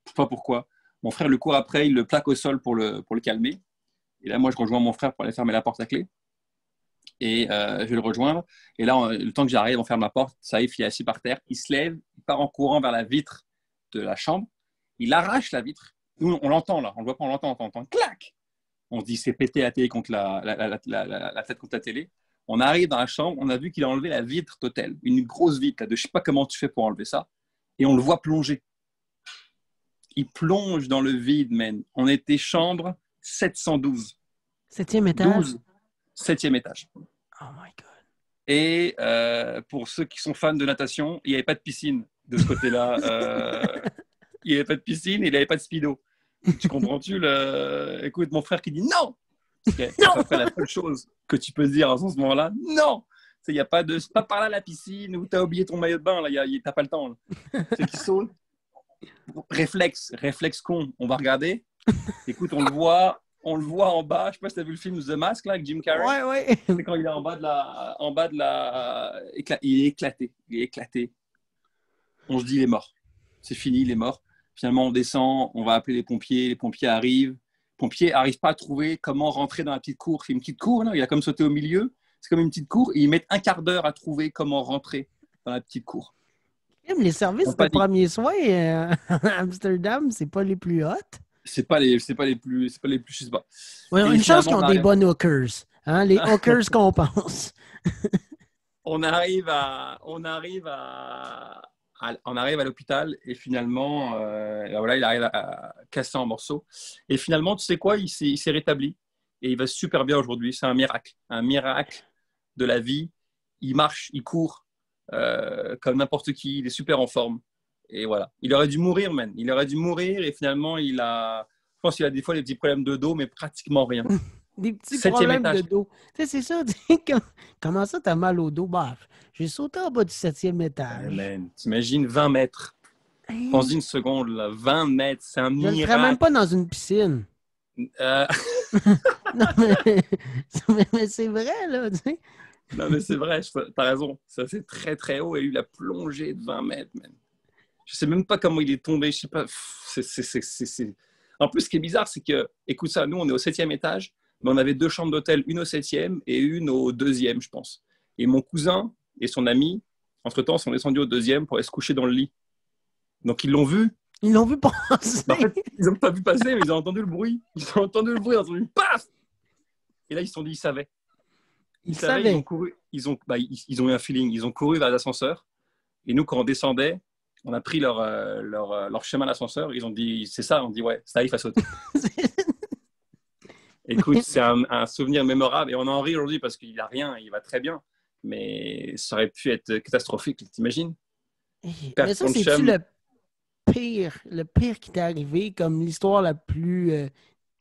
Je sais pas pourquoi. Mon frère le court après, il le plaque au sol pour le calmer. Et là, moi, je rejoins mon frère pour aller fermer la porte à clé. Et je vais le rejoindre. Et là, le temps que j'arrive, on ferme la porte. Saïf, il est assis par terre. Il se lève, il part en courant vers la vitre de la chambre. Il arrache la vitre. Nous, on l'entend là. On le voit pas, on l'entend. Clac! On se dit, c'est pété la télé contre la tête contre la télé. On arrive dans la chambre. On a vu qu'il a enlevé la vitre d'hôtel. Une grosse vitre là, de je sais pas comment tu fais pour enlever ça. Et on le voit plonger. Il plonge dans le vide, man. On était chambre 712. 7e étage? 12. 7e étage. Oh my God. Et pour ceux qui sont fans de natation, il n'y avait pas de piscine de ce côté-là. Il n'y avait pas de piscine et il n'y avait pas de speedo. Tu comprends-tu Écoute, mon frère qui dit non. Okay. Non. C'est après la seule chose que tu peux dire à ce moment-là. Non. Il n'y a pas de... C'est pas par là la piscine ou tu as oublié ton maillot de bain. Tu n'as pas le temps. Là. C'est qui saute. Réflexe con. On va regarder. Écoute, on le voit en bas. Je ne sais pas si tu as vu le film The Mask là, avec Jim Carrey. Ouais. C'est quand il est en bas de la... Il est éclaté. On se dit, il est mort. C'est fini, il est mort. Finalement, on descend, on va appeler les pompiers. Les pompiers arrivent. Les pompiers n'arrivent pas à trouver comment rentrer dans la petite cour. C'est une petite cour, non, il a comme sauté au milieu. C'est comme une petite cour. Et ils mettent un quart d'heure à trouver comment rentrer dans la petite cour. Même les services de premiers soins à Amsterdam, c'est pas les plus hot. C'est pas les plus, je sais pas. Ouais, une chance qu'ils ont des bonnes hookers. Hein? Les hookers qu'on pense. On arrive à l'hôpital et finalement, voilà, il arrive à casser en morceaux. Et finalement, tu sais quoi, il s'est rétabli et il va super bien aujourd'hui. C'est un miracle de la vie. Il marche, il court comme n'importe qui. Il est super en forme. Et voilà, il aurait dû mourir, man. Il aurait dû mourir et finalement, je pense qu'il a des fois des petits problèmes de dos, mais pratiquement rien. Des petits problèmes de dos. Tu sais, c'est ça. Comment ça, t'as mal au dos? Bah, j'ai sauté en bas du 7e étage. Man, t'imagines 20 mètres. Hey. Pense-y une seconde, là. 20 mètres, c'est un miracle. Je le ferais même pas dans une piscine. Non, mais c'est vrai, là. Tu sais. Non, mais c'est vrai, t'as raison. Ça, c'est très, très haut. Et lui, il a plongé de 20 mètres, man. Je sais même pas comment il est tombé. Je sais pas. En plus, ce qui est bizarre, c'est que, écoute ça, nous, on est au 7e étage, mais on avait 2 chambres d'hôtel, une au 7e et une au 2e, je pense. Et mon cousin et son ami, entre-temps, sont descendus au 2e pour aller se coucher dans le lit. Donc, ils l'ont vu. Ils l'ont vu passer. En fait, ils n'ont pas vu passer, mais ils ont entendu le bruit. Ils ont entendu paf! Et là, ils se sont dit, ils savaient. Ils savaient. Ils ont couru. Ils ont eu un feeling. Ils ont couru vers l'ascenseur. Et nous, quand on descendait, on a pris leur chemin d'ascenseur. Ils ont dit, c'est ça. On dit, ouais, ça, il faut sauter. Écoute, c'est un souvenir mémorable et on en rit aujourd'hui parce qu'il a rien, il va très bien. Mais ça aurait pu être catastrophique, t'imagines? Mais Perdre ça, ton c'est-tu chum, le pire qui t'est arrivé, comme l'histoire la plus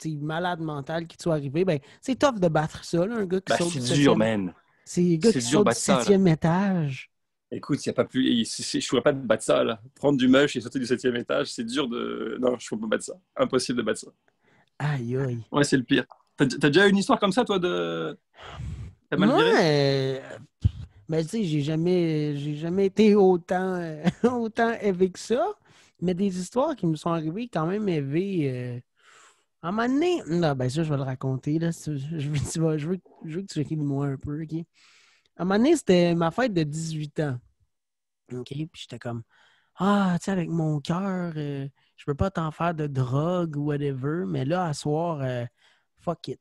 malade mentale qui te soit arrivée? Ben, c'est tough de battre ça, là, un gars qui bah saute c'est du dur, septième. man. C'est un gars C'est qui dur de saute du battre ça, là. septième étage. Écoute, il y a pas plus. Je ne pourrais pas te battre ça, là. Prendre du mush et sauter du septième étage, c'est dur de. Non, je ne peux pas battre ça. Impossible de battre ça. Aïe, aïe. Ouais, c'est le pire. T'as déjà eu une histoire comme ça, toi, de. T'as mal Moi, viré? ben, tu sais, j'ai jamais été autant, autant élevé que ça. Mais des histoires qui me sont arrivées quand même élevées. À un moment donné, non, ben ça, je vais le raconter. Là. Je veux que tu ris de moi un peu. OK? À un moment donné, c'était ma fête de 18 ans. OK? Puis j'étais comme, ah, tu sais, avec mon cœur, je peux pas t'en faire de drogue ou whatever, mais là, à soir, fuck it.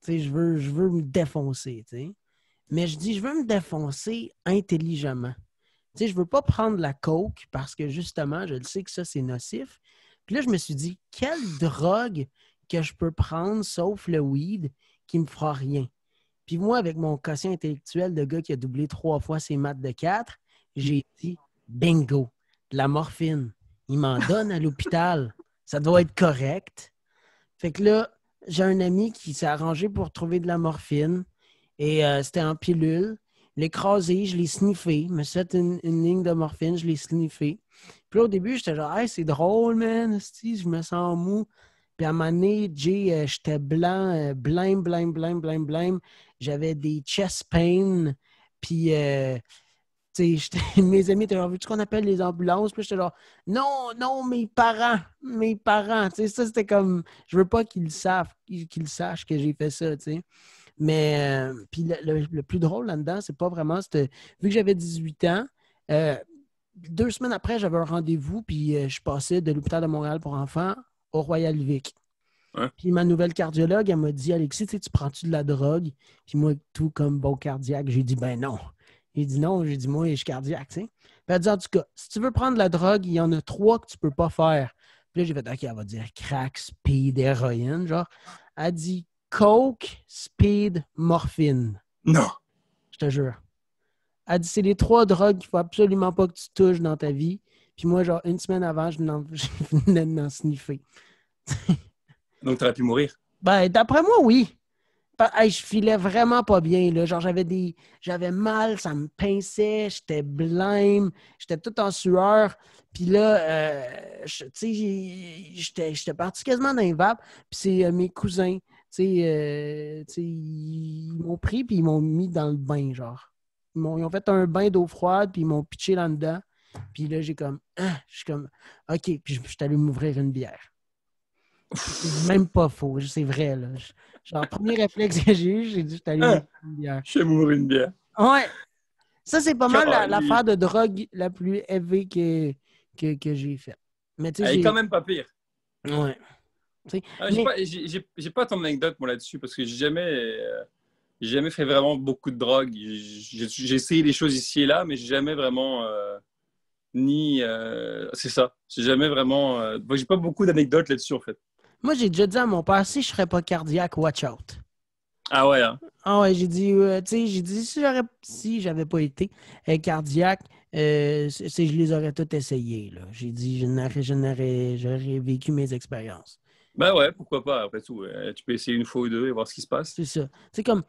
Tu sais, je veux me défoncer, tu sais. Mais je dis, je veux me défoncer intelligemment. Tu sais, je veux pas prendre la coke parce que justement, je le sais que ça, c'est nocif. Puis là, je me suis dit, quelle drogue que je peux prendre sauf le weed qui me fera rien? Puis moi, avec mon quotient intellectuel de gars qui a doublé 3 fois ses maths de 4, j'ai dit bingo, de la morphine. Il m'en donne à l'hôpital. Ça doit être correct. Fait que là, j'ai un ami qui s'est arrangé pour trouver de la morphine. Et c'était en pilule. Je l'ai écrasé, je l'ai sniffé. Je me suis fait une ligne de morphine, je l'ai sniffé. Puis là, au début, j'étais genre, hey, c'est drôle, man. Esti, je me sens mou. Puis à un moment donné, Jay, j'étais blanc, blême. J'avais des chest pains. Puis, tu sais, mes amis étaient genre, veux-tu qu'on appelle les ambulances? Puis j'étais genre, non, non, mes parents. Tu sais, ça, c'était comme, je veux pas qu'ils savent, qu'ils sachent que j'ai fait ça, tu sais. Mais, puis le plus drôle là-dedans, c'est pas vraiment, vu que j'avais 18 ans, 2 semaines après, j'avais un rendez-vous, puis je passais de l'hôpital de Montréal pour enfants au Royal Vic. Ouais. Puis ma nouvelle cardiologue, elle m'a dit, Alexis, tu prends-tu de la drogue? Puis moi, tout comme bon cardiaque, j'ai dit, ben non. Il dit non, j'ai dit, moi, je suis cardiaque, tu sais. Puis elle a dit, en tout cas, si tu veux prendre de la drogue, il y en a 3 que tu peux pas faire. Puis là, j'ai fait, OK, elle va dire crack, speed, héroïne, genre. Elle a dit coke, speed, morphine. Non. Je te jure. Elle a dit, c'est les 3 drogues qu'il faut absolument pas que tu touches dans ta vie. Puis moi, genre, une semaine avant, je venais d'en sniffer. Donc, t'aurais pu mourir. Ben, d'après moi, oui. Hey, je filais vraiment pas bien. Là. Genre, j'avais mal, ça me pinçait, j'étais blême, j'étais tout en sueur. Puis là, tu sais, j'étais parti quasiment dans les vapes. Puis c'est mes cousins, tu sais, ils m'ont pris puis ils m'ont mis dans le bain, genre. Ils ont fait un bain d'eau froide puis ils m'ont pitché là-dedans. Puis là, je suis comme, OK. Puis je suis allé m'ouvrir une bière. C'est même pas faux, c'est vrai. Là. Genre, premier réflexe que j'ai eu, j'ai dit, je suis allé Hein? m'ouvrir une bière. Je vais mourir une bière. Ouais, ça, c'est pas mal Caliste. l'affaire de drogue la plus élevée que j'ai faite. Mais tu sais, Elle est quand même pas pire. Ouais. Tu sais, Ah, mais j'ai pas ton anecdote, moi, là-dessus, parce que j'ai jamais fait vraiment beaucoup de drogue. J'ai essayé des choses ici et là, mais j'ai jamais vraiment. C'est ça. J'ai jamais vraiment. J'ai pas beaucoup d'anecdotes là-dessus, en fait. moi, j'ai déjà dit à mon père, si je serais pas cardiaque, watch out. Ah ouais, hein? Ah ouais, j'ai dit, tu sais, j'ai dit, si j'avais pas été cardiaque, je les aurais toutes essayées, là. J'ai dit, j'aurais vécu mes expériences. Bah ouais, pourquoi pas, après tout. Tu peux essayer une fois ou deux et voir ce qui se passe. C'est ça. C'est comme,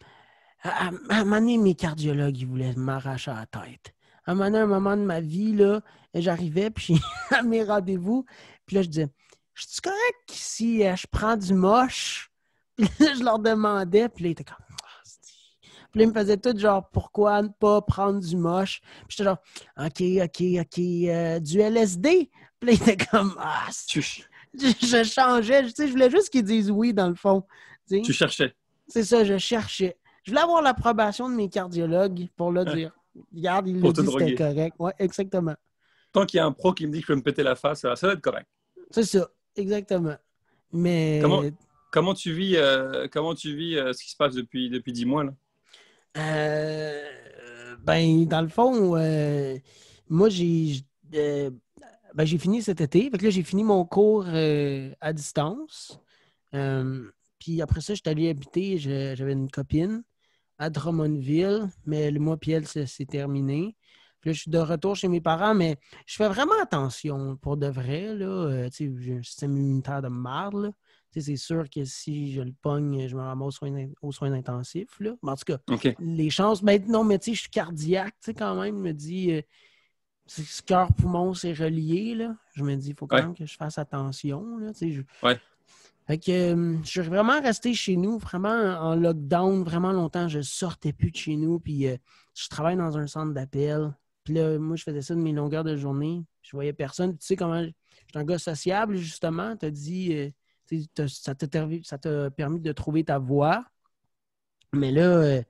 à un moment donné, mes cardiologues, ils voulaient m'arracher la tête. À un moment donné, un moment de ma vie, là, j'arrivais, puis à mes rendez-vous, puis là, je disais, je suis correct si je prends du moche? Puis là, je leur demandais, puis là, ils étaient comme, ah, c'est-tu. Puis là, ils me faisaient tout genre, pourquoi ne pas prendre du moche? Puis j'étais genre, OK, du LSD? Puis là, ils étaient comme, ah, Tu, je changeais, tu sais, je voulais juste qu'ils disent oui, dans le fond. Tu sais. tu cherchais. C'est ça, je cherchais. Je voulais avoir l'approbation de mes cardiologues pour le dire. Regarde, il l'a Pour te dit, c'était droguer. correct. Oui, exactement. Tant qu'il y a un pro qui me dit que je peux me péter la face, ça va être correct. C'est ça, exactement. Comment, Mais comment tu vis ce qui se passe depuis 10 mois, là? ben, dans le fond, moi, j'ai fini cet été. Fait que là, j'ai fini mon cours à distance. Puis après ça, je suis allé habiter, j'avais une copine à Drummondville, mais le mois puis elle, c'est terminé. Puis là, je suis de retour chez mes parents, mais je fais vraiment attention pour de vrai. Là, tu sais, j'ai un système immunitaire de marde. Là. Tu sais, c'est sûr que si je le pogne, je me ramasse aux soins intensifs. Là. Mais en tout cas, OK. les chances. Ben, non, mais tu sais, je suis cardiaque, tu sais, quand même. Je me dis, cœur-poumon, c'est relié. Là. Je me dis, il faut quand Ouais. même que je fasse attention. Là, tu sais, Ouais. fait que je suis vraiment resté chez nous, vraiment en lockdown, vraiment longtemps. Je sortais plus de chez nous, puis je travaille dans un centre d'appel. Puis là, moi, je faisais ça de mes longueurs de journée. Je voyais personne. Puis tu sais comment... Je suis un gars sociable, justement. Tu as dit... ça t'a permis de trouver ta voie. Mais là,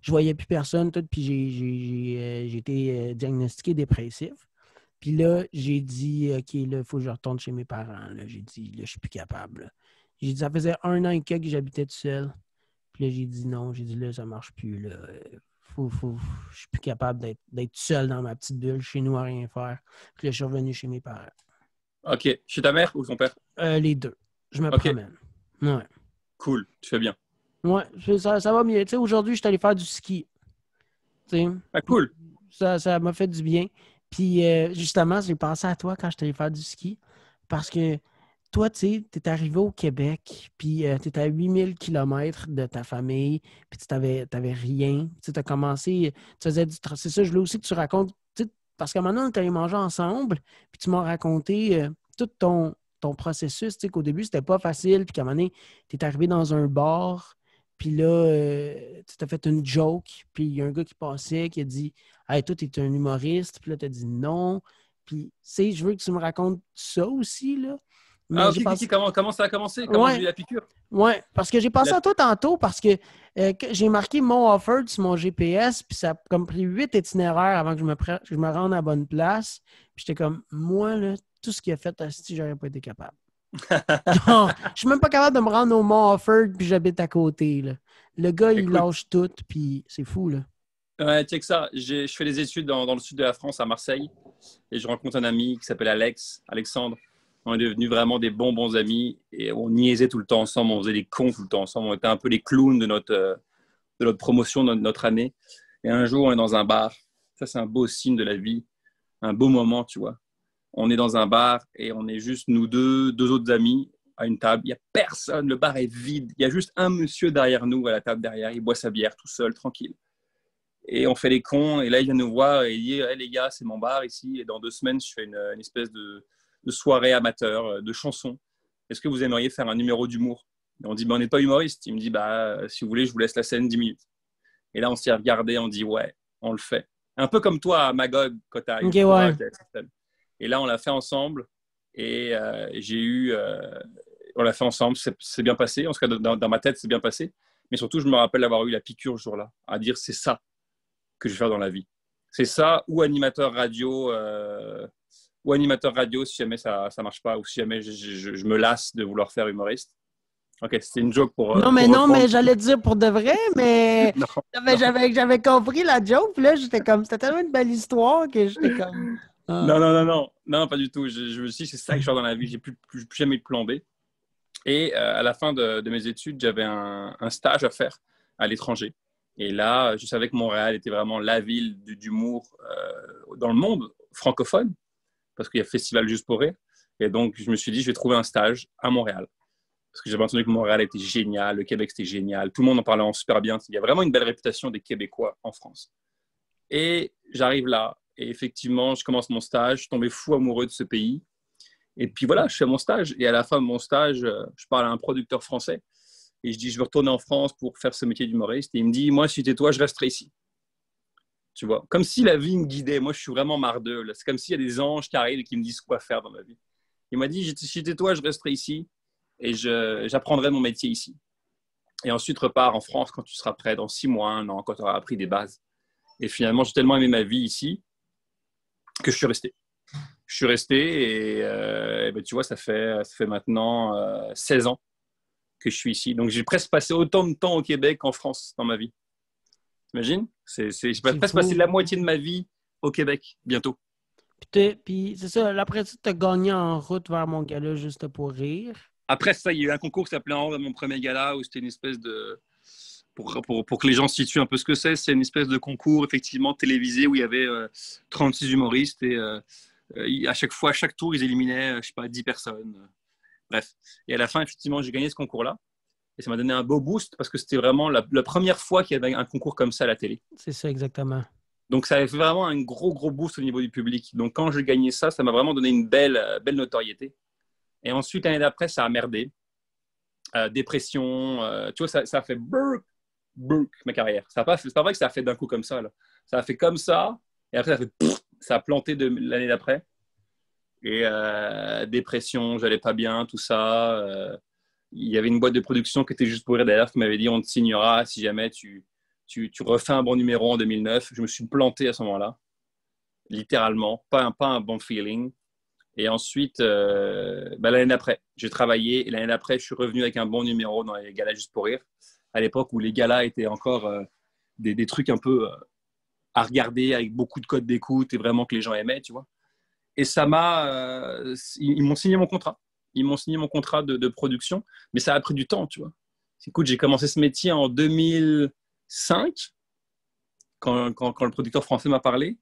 je voyais plus personne, tout, puis j'ai été diagnostiqué dépressif. Puis là, j'ai dit, OK, là, il faut que je retourne chez mes parents. Là. J'ai dit, là, je suis plus capable. Là. J'ai dit, ça faisait 1 an et quelques que j'habitais tout seul. Puis là, j'ai dit non. J'ai dit, là, ça marche plus. Là. Je suis plus capable d'être seul dans ma petite bulle chez nous à rien faire. Puis là, je suis revenu chez mes parents. OK. Chez ta mère ou ton père? Les deux. Je me OK. promène. Ouais. Cool. Tu fais bien. Ouais, ça va mieux. Tu sais, aujourd'hui, je suis allé faire du ski. Tu sais, Ah, cool. ça m'a fait du bien. Puis, justement, j'ai pensé à toi quand je suis allé faire du ski. Parce que toi, tu sais, tu es arrivé au Québec, puis tu étais à 8000 km de ta famille, puis tu n'avais rien. Tu as commencé, tu faisais du c'est ça, je voulais aussi que tu racontes, parce qu'à un moment donné, on est allé manger ensemble, puis tu m'as raconté tout ton processus, tu sais, qu'au début, c'était pas facile, puis qu'à un moment donné, tu es arrivé dans un bar, puis là, tu t'as fait une joke, puis il y a un gars qui passait, qui a dit « Hey, toi, tu es un humoriste », puis là, tu as dit non. Puis, tu sais, je veux que tu me racontes ça aussi, là. Mais Ah, OK. Comment ça a commencé? Comment j'ai eu la piqûre? Oui, parce que j'ai pensé à toi tantôt parce que j'ai marqué Mont Offord sur mon GPS, puis ça a comme pris 8 itinéraires avant que je me rende à la bonne place. Puis j'étais comme, moi, là, tout ce qu'il a fait, si j'aurais pas été capable. Genre, je suis même pas capable de me rendre au Mont Offord, puis j'habite à côté. Là. Le gars, il lâche tout, puis c'est fou, là. Ouais, check ça. Je fais des études dans le sud de la France, à Marseille, et je rencontre un ami qui s'appelle Alexandre. On est devenus vraiment des bons amis et on niaisait tout le temps ensemble, on faisait des cons tout le temps ensemble. On était un peu les clowns de notre promotion, de notre année. Et un jour, on est dans un bar. Ça, c'est un beau signe de la vie, un beau moment, tu vois. On est dans un bar et on est juste nous deux autres amis à une table. Il n'y a personne, le bar est vide. Il y a juste un monsieur derrière nous, à la table derrière. Il boit sa bière tout seul, tranquille. Et on fait les cons. Et là, il vient nous voir et il dit hey, les gars, c'est mon bar ici. Et dans 2 semaines, je fais une espèce de soirée amateur, de chansons. Est-ce que vous aimeriez faire un numéro d'humour? Et on dit on n'est pas humoriste. Il me dit si vous voulez, je vous laisse la scène 10 minutes. Et là, on s'y a regardé, on dit ouais, on le fait. Un peu comme toi à Magog quand tu as eu le courage de la scène. Et là, on l'a fait ensemble. Et on l'a fait ensemble. C'est bien passé. En tout cas, dans ma tête, c'est bien passé. Mais surtout, je me rappelle avoir eu la piqûre ce jour-là, à dire c'est ça que je vais faire dans la vie. C'est ça ou animateur radio si jamais ça marche pas ou si jamais je me lasse de vouloir faire humoriste. Ok, c'était une joke pour. Non, mais j'allais dire pour de vrai, mais j'avais compris la joke, puis là, j'étais comme, c'était tellement une belle histoire que j'étais comme. Non, pas du tout. Je me suis dit, c'est ça que je fais dans la vie. J'ai plus jamais eu de plan B. Et à la fin de mes études, j'avais un stage à faire à l'étranger. Et là, je savais que Montréal était vraiment la ville d'humour dans le monde francophone, parce qu'il y a Festival Juste pour rire. Et donc, je me suis dit, je vais trouver un stage à Montréal. Parce que j'avais entendu que Montréal était génial, le Québec c'était génial, tout le monde en parlait super bien. Il y a vraiment une belle réputation des Québécois en France. Et j'arrive là, et effectivement, je commence mon stage, je suis tombé fou amoureux de ce pays. Et puis voilà, je fais mon stage. Et à la fin de mon stage, je parle à un producteur français. Et je dis, je veux retourner en France pour faire ce métier d'humoriste. Et il me dit, moi, si j'étais toi, je resterais ici. Tu vois, comme si la vie me guidait. Moi, je suis vraiment mardeux. C'est comme s'il y a des anges qui arrivent et qui me disent quoi faire dans ma vie. Il m'a dit, si j'étais toi, je resterais ici et j'apprendrais mon métier ici. Et ensuite, repars en France quand tu seras prêt, dans 6 mois, 1 an, quand tu auras appris des bases. Et finalement, j'ai tellement aimé ma vie ici que je suis resté. Je suis resté et ben, tu vois, ça fait maintenant 16 ans que je suis ici. Donc, j'ai presque passé autant de temps au Québec qu'en France dans ma vie. T'imagines? J'ai presque passé la moitié de ma vie au Québec, bientôt. Puis c'est ça, après ça, tu as gagné en route vers mon gala juste pour rire. Après ça, il y a eu un concours qui s'appelait En haut de mon premier gala, où c'était une espèce de... Pour que les gens situent un peu ce que c'est une espèce de concours, effectivement, télévisé, où il y avait 36 humoristes, et à chaque tour, ils éliminaient, je sais pas, 10 personnes. Bref. Et à la fin, effectivement, j'ai gagné ce concours-là. Et ça m'a donné un beau boost, parce que c'était vraiment la première fois qu'il y avait un concours comme ça à la télé. C'est ça, exactement. Donc, ça avait fait vraiment un gros boost au niveau du public. Donc, quand j'ai gagné ça, ça m'a vraiment donné une belle notoriété. Et ensuite, l'année d'après, ça a merdé. Dépression, tu vois, ça a fait burk ma carrière. C'est pas vrai que ça a fait d'un coup comme ça, là. Ça a fait comme ça, et après, ça a planté l'année d'après. Et dépression, j'allais pas bien, tout ça. Il y avait une boîte de production qui était juste pour rire d'ailleurs, qui m'avait dit on te signera si jamais tu refais un bon numéro en 2009. Je me suis planté à ce moment-là, littéralement, pas un bon feeling. Et ensuite, l'année d'après, j'ai travaillé. Et l'année d'après, je suis revenu avec un bon numéro dans les galas Juste pour rire. À l'époque où les galas étaient encore des trucs un peu à regarder avec beaucoup de codes d'écoute et vraiment que les gens aimaient, tu vois. Et ça ils m'ont signé mon contrat. Ils m'ont signé mon contrat de production. Mais ça a pris du temps, tu vois. Écoute, j'ai commencé ce métier en 2005, quand le producteur français m'a parlé.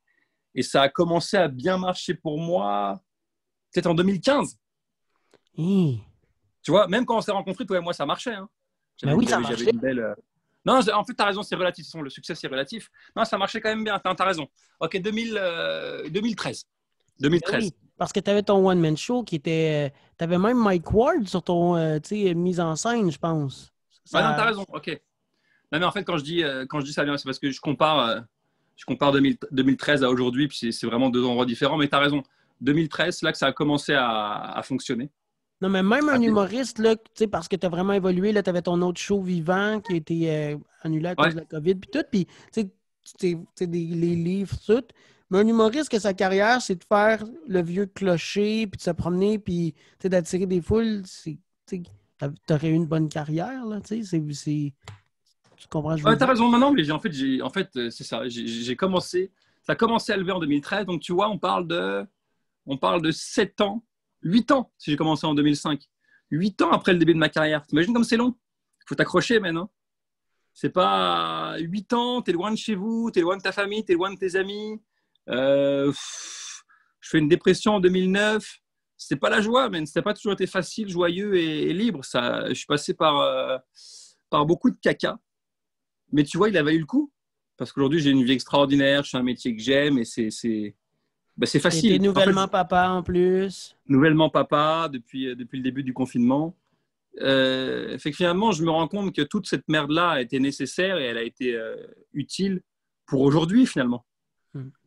Et ça a commencé à bien marcher pour moi peut-être en 2015. Tu vois, même quand on s'est rencontrés, toi et moi, ça marchait. Hein. Oui, ça marchait. Une belle... Non, en fait, tu as raison, c'est relatif. Le succès, c'est relatif. Non, ça marchait quand même bien. Tu as raison. OK, 2013. 2013. Oui, parce que tu avais ton one-man show qui était... tu avais même Mike Ward sur ton mise en scène, je pense. Ça... non, tu as raison. OK. Non, mais en fait, quand je dis ça bien, c'est parce que je compare 2013 à aujourd'hui, puis c'est vraiment deux endroits différents. Mais tu as raison. 2013, c'est là que ça a commencé à fonctionner. Non, mais même un humoriste, là, parce que tu as vraiment évolué, tu avais ton autre show Vivant qui a été annulé à cause de la COVID, puis tout, puis les livres, tout. Mais un humoriste, que sa carrière, c'est de faire le vieux clocher, puis de se promener, puis d'attirer des foules, tu aurais eu une bonne carrière, là, tu comprends? Tu as raison, maintenant, mais en fait, c'est ça. Ça a commencé à lever en 2013, donc tu vois, on parle de 7 ans, 8 ans, si j'ai commencé en 2005. 8 ans après le début de ma carrière. T'imagines comme c'est long? Il faut t'accrocher maintenant. C'est pas 8 ans, t'es loin de chez vous, t'es loin de ta famille, t'es loin de tes amis. Je fais une dépression en 2009. C'était pas la joie, mais c'était pas toujours été facile, joyeux et libre. Je suis passé par beaucoup de caca. Mais tu vois, il a valu le coup. Parce qu'aujourd'hui, j'ai une vie extraordinaire, je fais un métier que j'aime et c'est facile. Et t'es nouvellement papa en plus. Nouvellement papa depuis le début du confinement. Fait que finalement, je me rends compte que toute cette merde-là a été nécessaire et elle a été utile pour aujourd'hui finalement.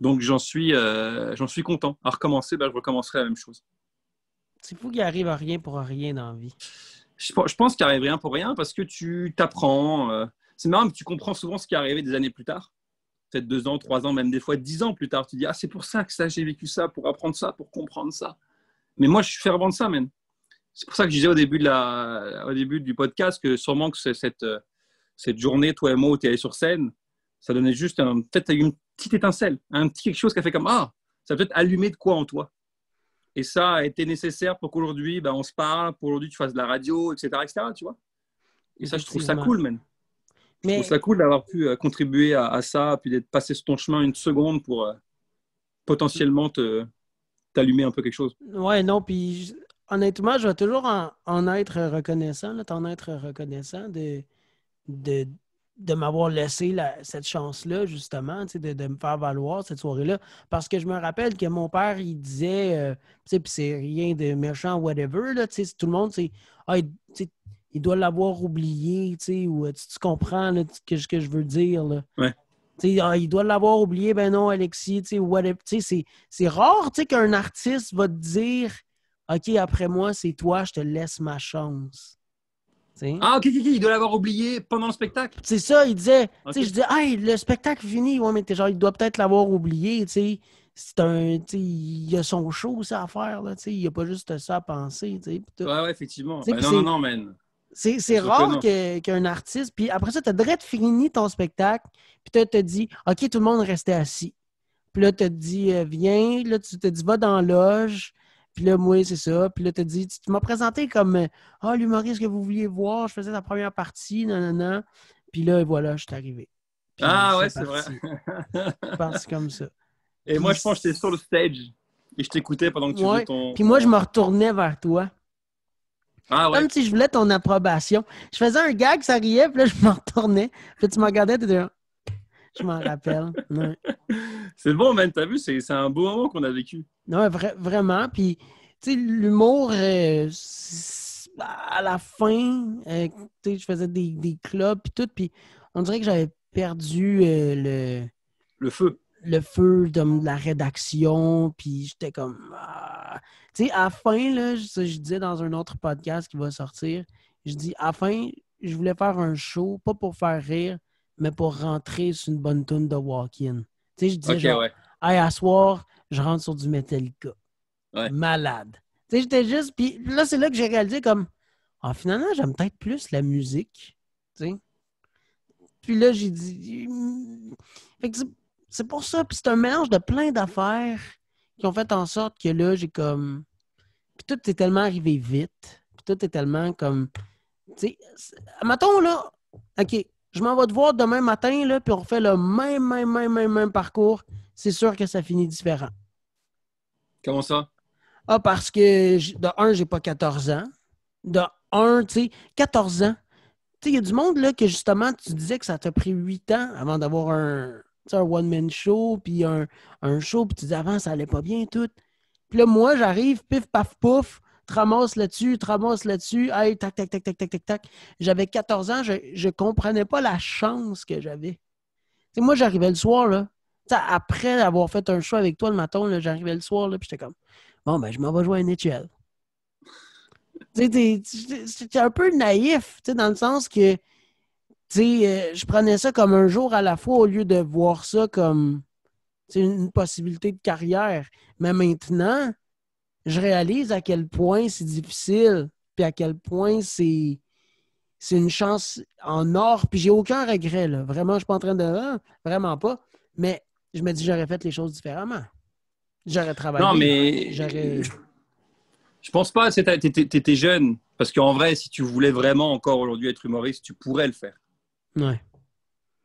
Donc j'en suis content. À recommencer, je recommencerai la même chose. C'est fou qu'il arrive à rien pour rien dans la vie. Je pense qu'il arrive rien pour rien parce que tu t'apprends. C'est marrant, mais tu comprends souvent ce qui est arrivé des années plus tard. Peut-être 2 ans, 3 ans, même des fois 10 ans plus tard. Tu dis, ah, c'est pour ça que j'ai vécu ça, pour apprendre ça, pour comprendre ça. Mais moi, je suis fervent de ça, man. C'est pour ça que je disais au début du podcast que sûrement que cette journée, toi et moi, où tu es allé sur scène, ça donnait juste peut-être une petite étincelle, un petit quelque chose qui a fait comme, ah, ça peut-être allumé de quoi en toi. Et ça a été nécessaire pour qu'aujourd'hui, on se parle, pour aujourd'hui, tu fasses de la radio, etc., tu vois. Et ça, je trouve ça cool, man. Je trouve ça cool d'avoir pu contribuer à ça, puis d'être passé sur ton chemin une seconde pour potentiellement t'allumer un peu quelque chose. Ouais, non, puis honnêtement, je vais toujours en être reconnaissant, t'en être reconnaissant de m'avoir laissé cette chance-là, justement, de me faire valoir cette soirée-là. Parce que je me rappelle que mon père, il disait, puis c'est rien de méchant, whatever, là, tout le monde, il doit l'avoir oublié, ou tu comprends là, ce que je veux dire. Là. Ouais. Il doit l'avoir oublié, ben non, Alexis, whatever. C'est rare qu'un artiste va te dire OK, après moi, c'est toi, je te laisse ma chance. T'sais? Ah, OK, il doit l'avoir oublié pendant le spectacle. C'est ça, il disait. Okay. Je disais, hey, le spectacle fini, ouais, mais genre, il doit peut-être l'avoir oublié, c'est il a son show aussi à faire, là, il n'y a pas juste ça à penser. Ouais, effectivement. Non, man. C'est rare qu'un artiste, puis après ça, tu as direct fini ton spectacle, puis tu te dit, OK, tout le monde restait assis. Puis là, tu te dit, viens, là, tu te dis, va dans la loge, Puis là, moi, c'est ça. Puis là, t'as dit, tu m'as présenté comme l'humoriste que vous vouliez voir. Je faisais la première partie, non. Puis là, voilà, je suis arrivé. Puis Ah ouais, c'est vrai. C'est parti comme ça. Et Puis, moi, je pense que j'étais sur le stage et je t'écoutais pendant que tu faisais ouais. ton... Puis moi, je me retournais vers toi. Ah ouais. Comme si je voulais ton approbation. Je faisais un gag, ça riait, puis là, je me retournais. Puis là, tu me regardais, tu étais là. Je m'en rappelle. Ouais. C'est bon, man, t'as vu, c'est un beau moment qu'on a vécu. Non, vraiment. Puis, tu sais, l'humour, à la fin, tu sais, je faisais des clubs, puis tout, puis on dirait que j'avais perdu Le feu. le feu de la rédaction, puis j'étais comme... Tu sais, à la fin, là, je disais dans un autre podcast qui va sortir, je dis, à la fin, je voulais faire un show, pas pour faire rire, mais pour rentrer sur une bonne tune de Walk-In. Tu sais, je disais Ok, genre, ouais. hey, à soir, je rentre sur du Metallica. Ouais. Malade. Tu sais, j'étais juste... Puis là, c'est là que j'ai réalisé comme, finalement, j'aime peut-être plus la musique. Tu sais. Puis là, j'ai dit... Fait que c'est pour ça. Puis c'est un mélange de plein d'affaires qui ont fait en sorte que là, j'ai comme... Puis tout est tellement arrivé vite. Puis tout est tellement comme... Tu sais, mettons là, OK, je m'en vais te voir demain matin, là, puis on refait le même parcours. C'est sûr que ça finit différent. Comment ça? Ah, parce que, de un, j'ai pas 14 ans. De un, tu sais, 14 ans. Tu sais, il y a du monde, là, que justement, tu disais que ça t'a pris 8 ans avant d'avoir un one-man show, puis un show, puis tu disais avant, ça allait pas bien, tout. Puis là, moi, j'arrive, pif, paf, pouf, te ramasse là-dessus, hey, tac, tac, tac, tac, tac, tac, tac. J'avais 14 ans, je comprenais pas la chance que j'avais. Tu sais, moi, j'arrivais le soir, là. Tu sais, après avoir fait un show avec toi le matin, là, j'arrivais le soir, là, puis j'étais comme, bon, ben, je m'en vais jouer à NHL. Tu sais, t'es un peu naïf, tu sais, dans le sens que, tu sais, je prenais ça comme un jour à la fois au lieu de voir ça comme, tu sais, une possibilité de carrière. Mais maintenant, je réalise à quel point c'est difficile, puis à quel point c'est une chance en or, puis j'ai aucun regret, là. Vraiment, je suis pas en train de... vraiment pas. Mais je me dis, j'aurais fait les choses différemment. J'aurais Non, travaillé. mais J'aurais... je pense pas, t'étais jeune. Parce qu'en vrai, si tu voulais vraiment encore aujourd'hui être humoriste, tu pourrais le faire. Ouais.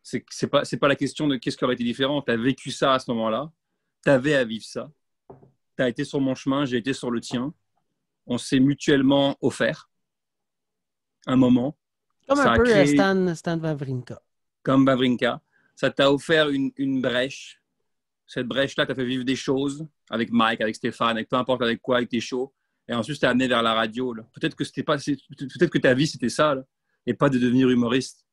C'est pas la question de qu'est-ce qui aurait été différent. Tu as vécu ça à ce moment-là. Tu avais à vivre ça. Tu as été sur mon chemin, j'ai été sur le tien. On s'est mutuellement offert un moment. Comme un Ça a peu créé, Stan Wawrinka. comme Bavrinka, ça t'a offert une brèche. Cette brèche-là t'a fait vivre des choses avec Mike, avec Stéphane, avec peu importe avec quoi, avec tes shows. Et ensuite, t'es amené vers la radio. Là. Peut-être que peut-être que ta vie c'était ça, là, et pas de devenir humoriste.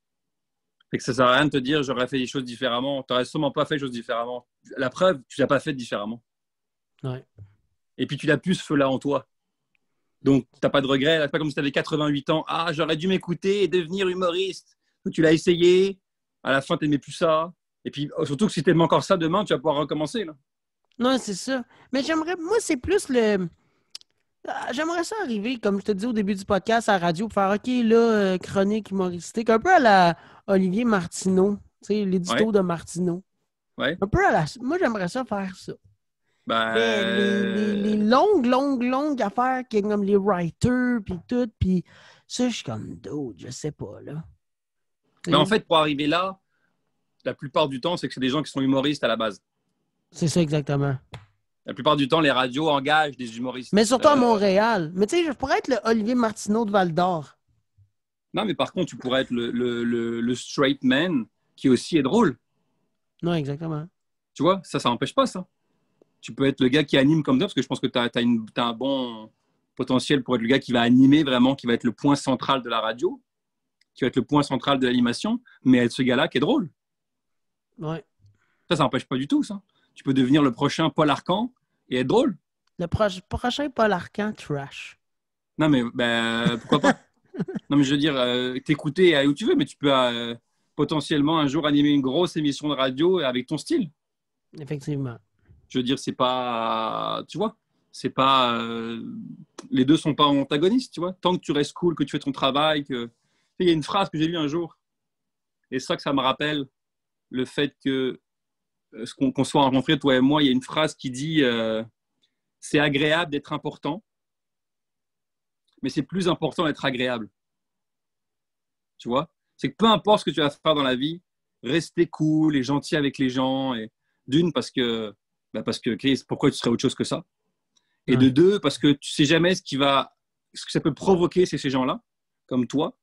Fait que ça sert à rien de te dire j'aurais fait les choses différemment. T'aurais sûrement pas fait les choses différemment. La preuve, tu l'as pas fait différemment. Ouais. Et puis tu l'as plus ce feu-là en toi. Donc t'as pas de regrets. C'est pas comme si t'avais 88 ans. Ah, j'aurais dû m'écouter et devenir humoriste. Tu l'as essayé. À la fin, t'aimais plus ça. Et puis surtout que si t'aimes encore ça demain, tu vas pouvoir recommencer là. Non, c'est ça. Mais moi, c'est plus le... J'aimerais ça arriver, comme je te dis au début du podcast, à la radio, pour faire OK, là, chronique humoristique, un peu à la Olivier Martineau, tu sais, l'édito Ouais, de Martineau. ouais. Un peu à la... Moi, j'aimerais ça faire ça. Mais les Ben, longues affaires, qui comme les writers, puis tout, puis ça, je suis comme d'autres, je sais pas, là. Tu mais en sais, fait, pour arriver là, la plupart du temps, c'est que c'est des gens qui sont humoristes à la base. c'est ça exactement. La plupart du temps, les radios engagent des Mais humoristes. surtout à Montréal. Mais tu sais, je pourrais être le Olivier Martineau de Val-d'Or. Non, mais par contre, tu pourrais être le straight man qui aussi est drôle. Non, exactement. Tu vois, ça n'empêche pas ça. Tu peux être le gars qui anime comme ça, parce que je pense que tu as un bon potentiel pour être le gars qui va animer vraiment, qui va être le point central de la radio, qui va être le point central de l'animation, mais être ce gars-là qui est drôle. Ouais. Ça n'empêche pas du tout, ça. Tu peux devenir le prochain Paul Arcand et être drôle. Le prochain Paul Arcand trash. Non, mais ben, pourquoi pas? Non, mais je veux dire, t'écouter où tu veux, mais tu peux potentiellement un jour animer une grosse émission de radio avec ton style. Effectivement. Je veux dire, c'est pas, tu vois, c'est pas, les deux sont pas antagonistes, tu vois. Tant que tu restes cool, que tu fais ton travail, que, il y a une phrase que j'ai lue un jour, et ça que ça me rappelle le fait que qu'on soit rencontrés toi et moi, il y a une phrase qui dit, c'est agréable d'être important, mais c'est plus important d'être agréable. Tu vois? C'est que peu importe ce que tu vas faire dans la vie, rester cool et gentil avec les gens. Et d'une, parce que Chris, pourquoi tu serais autre chose que ça? Et de deux, parce que tu sais jamais ce que ça peut provoquer ces gens-là, comme toi.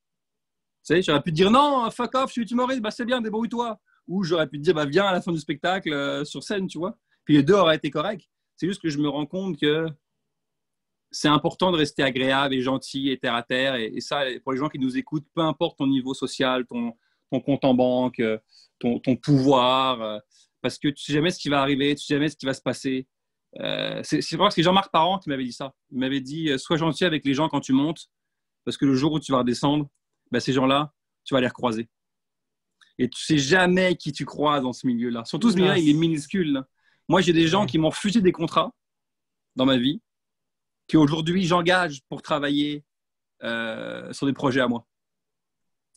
Tu sais, j'aurais pu te dire non, fuck off, je suis humoriste, bah c'est bien, débrouille-toi. Ou j'aurais pu te dire, bah viens à la fin du spectacle sur scène, tu vois. Puis les deux auraient été corrects. C'est juste que je me rends compte que c'est important de rester agréable et gentil et terre à terre. Et ça, pour les gens qui nous écoutent, peu importe ton niveau social, ton compte en banque, ton pouvoir, parce que tu sais jamais ce qui va arriver, tu sais jamais ce qui va se passer. C'est vrai que c'est Jean-Marc Parent qui m'avait dit ça. Il m'avait dit, sois gentil avec les gens quand tu montes, parce que le jour où tu vas redescendre, ben, ces gens-là, tu vas les recroiser. Et tu sais jamais qui tu croises dans ce milieu-là. Surtout ce milieu-là, il est minuscule. Là. Moi, j'ai des gens qui m'ont refusé des contrats dans ma vie, qui aujourd'hui j'engage pour travailler sur des projets à moi.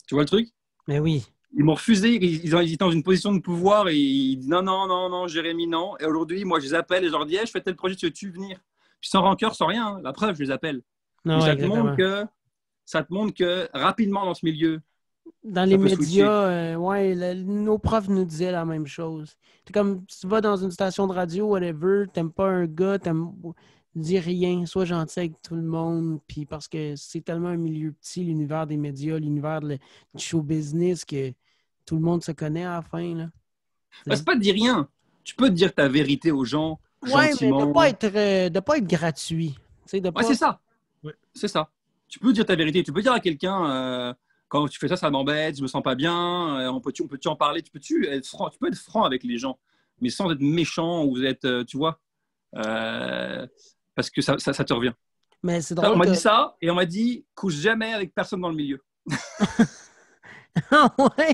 Tu vois le truc? Mais oui. Ils m'ont refusé, ils étaient dans une position de pouvoir et ils disent non, non, non, non, Jérémy, non. Et aujourd'hui, moi, je les appelle et je leur dis, hey, je fais tel projet, tu veux-tu venir? Puis sans rancœur, sans rien. Hein. La preuve, je les appelle. Non, et ouais, ça te montre que rapidement dans ce milieu, dans les médias, nos profs nous disaient la même chose. C'est comme, tu vas dans une station de radio, whatever, t'aimes pas un gars, dis rien, sois gentil avec tout le monde, puis parce que c'est tellement un milieu petit, l'univers des médias, l'univers du show business, que tout le monde se connaît à la fin, là. Bah, c'est pas de dire rien. Tu peux dire ta vérité aux gens, gentiment. Mais de pas être gratuit. Ouais, c'est ça. Ouais. C'est ça. Tu peux dire ta vérité. Tu peux dire à quelqu'un, quand tu fais ça, ça m'embête, je me sens pas bien, on peut-tu en parler, tu peux être franc avec les gens, mais sans être méchant ou être, tu vois, parce que ça te revient. Mais c'est drôle. On m'a dit ça et on m'a dit, couche jamais avec personne dans le milieu. Ouais.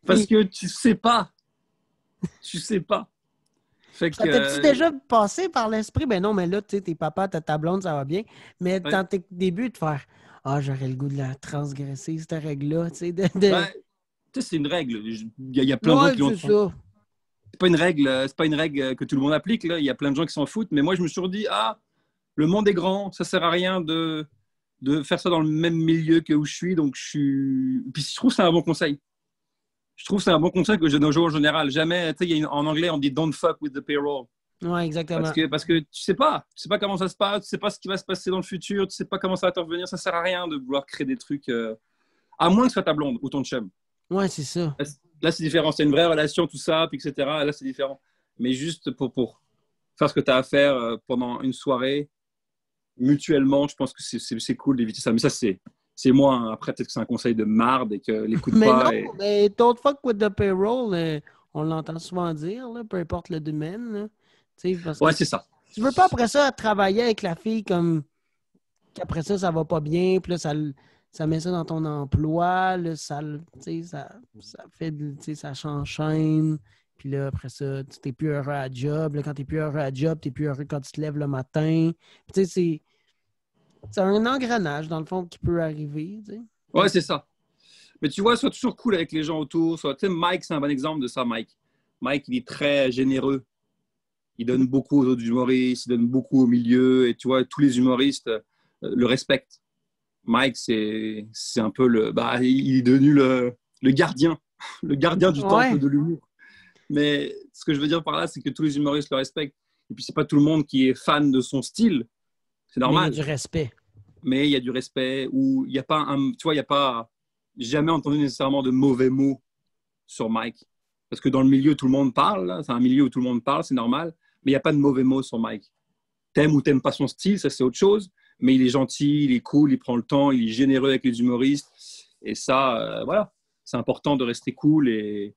Parce que tu sais pas. Tu sais pas. Fait que, ça t'as-tu déjà passé par l'esprit? Ben non, mais là, tu sais, tes papas, ta blonde, ça va bien. Mais dans tes débuts, de faire j'aurais le goût de la transgresser, cette règle-là. Tu sais, c'est une règle. Il y a plein de gens qui l'ont. C'est pas une règle que tout le monde applique. Là. Il y a plein de gens qui s'en foutent. Mais moi, je me suis dit, le monde est grand, ça sert à rien de faire ça dans le même milieu que où je suis. Donc, Puis je trouve que c'est un bon conseil. Je trouve que c'est un bon conseil que je donne aux gens en général. Jamais, tu sais, en anglais, on dit don't fuck with the payroll. Ouais, exactement. Parce que tu sais pas comment ça se passe, tu sais pas ce qui va se passer dans le futur, tu sais pas comment ça va te revenir. Ça sert à rien de vouloir créer des trucs, à moins que ce soit ta blonde ou ton chum. Ouais, c'est ça. Là, c'est différent. C'est une vraie relation, tout ça, puis etc. Là, c'est différent. Mais juste pour faire ce que tu as à faire pendant une soirée, mutuellement, je pense que c'est cool d'éviter ça. Mais ça, c'est moi. Hein. Après, peut-être que c'est un conseil de marde et que l'écoute pas. Non, mais don't fuck with the payroll, on l'entend souvent dire, là, peu importe le domaine. Parce que c'est ça. Tu veux pas après ça travailler avec la fille comme qu'après ça va pas bien, puis là, ça met ça dans ton emploi, là, ça fait, ça s'enchaîne. Puis là, après ça, tu n'es plus heureux à job. Là, quand tu n'es plus heureux à job, tu n'es plus heureux quand tu te lèves le matin. Tu sais, c'est un engrenage, dans le fond, qui peut arriver. T'sais. Ouais, c'est ça. Mais tu vois, sois toujours cool avec les gens autour. Mike, c'est un bon exemple de ça, Mike. Mike, il est très généreux. Il donne beaucoup aux autres humoristes, il donne beaucoup au milieu. Et tu vois, tous les humoristes le respectent. Mike, c'est un peu il est devenu le gardien du temple de l'humour. Mais ce que je veux dire par là, c'est que tous les humoristes le respectent. Et puis, c'est pas tout le monde qui est fan de son style. C'est normal. Mais il y a du respect. Mais il y a du respect où il n'y a pas il n'y a pas jamais entendu nécessairement de mauvais mots sur Mike. Parce que dans le milieu, tout le monde parle. C'est un milieu où tout le monde parle, c'est normal. Mais il n'y a pas de mauvais mots sur Mike. T'aimes ou t'aimes pas son style, ça c'est autre chose. Mais il est gentil, il est cool, il prend le temps, il est généreux avec les humoristes. Et ça, voilà, c'est important de rester cool et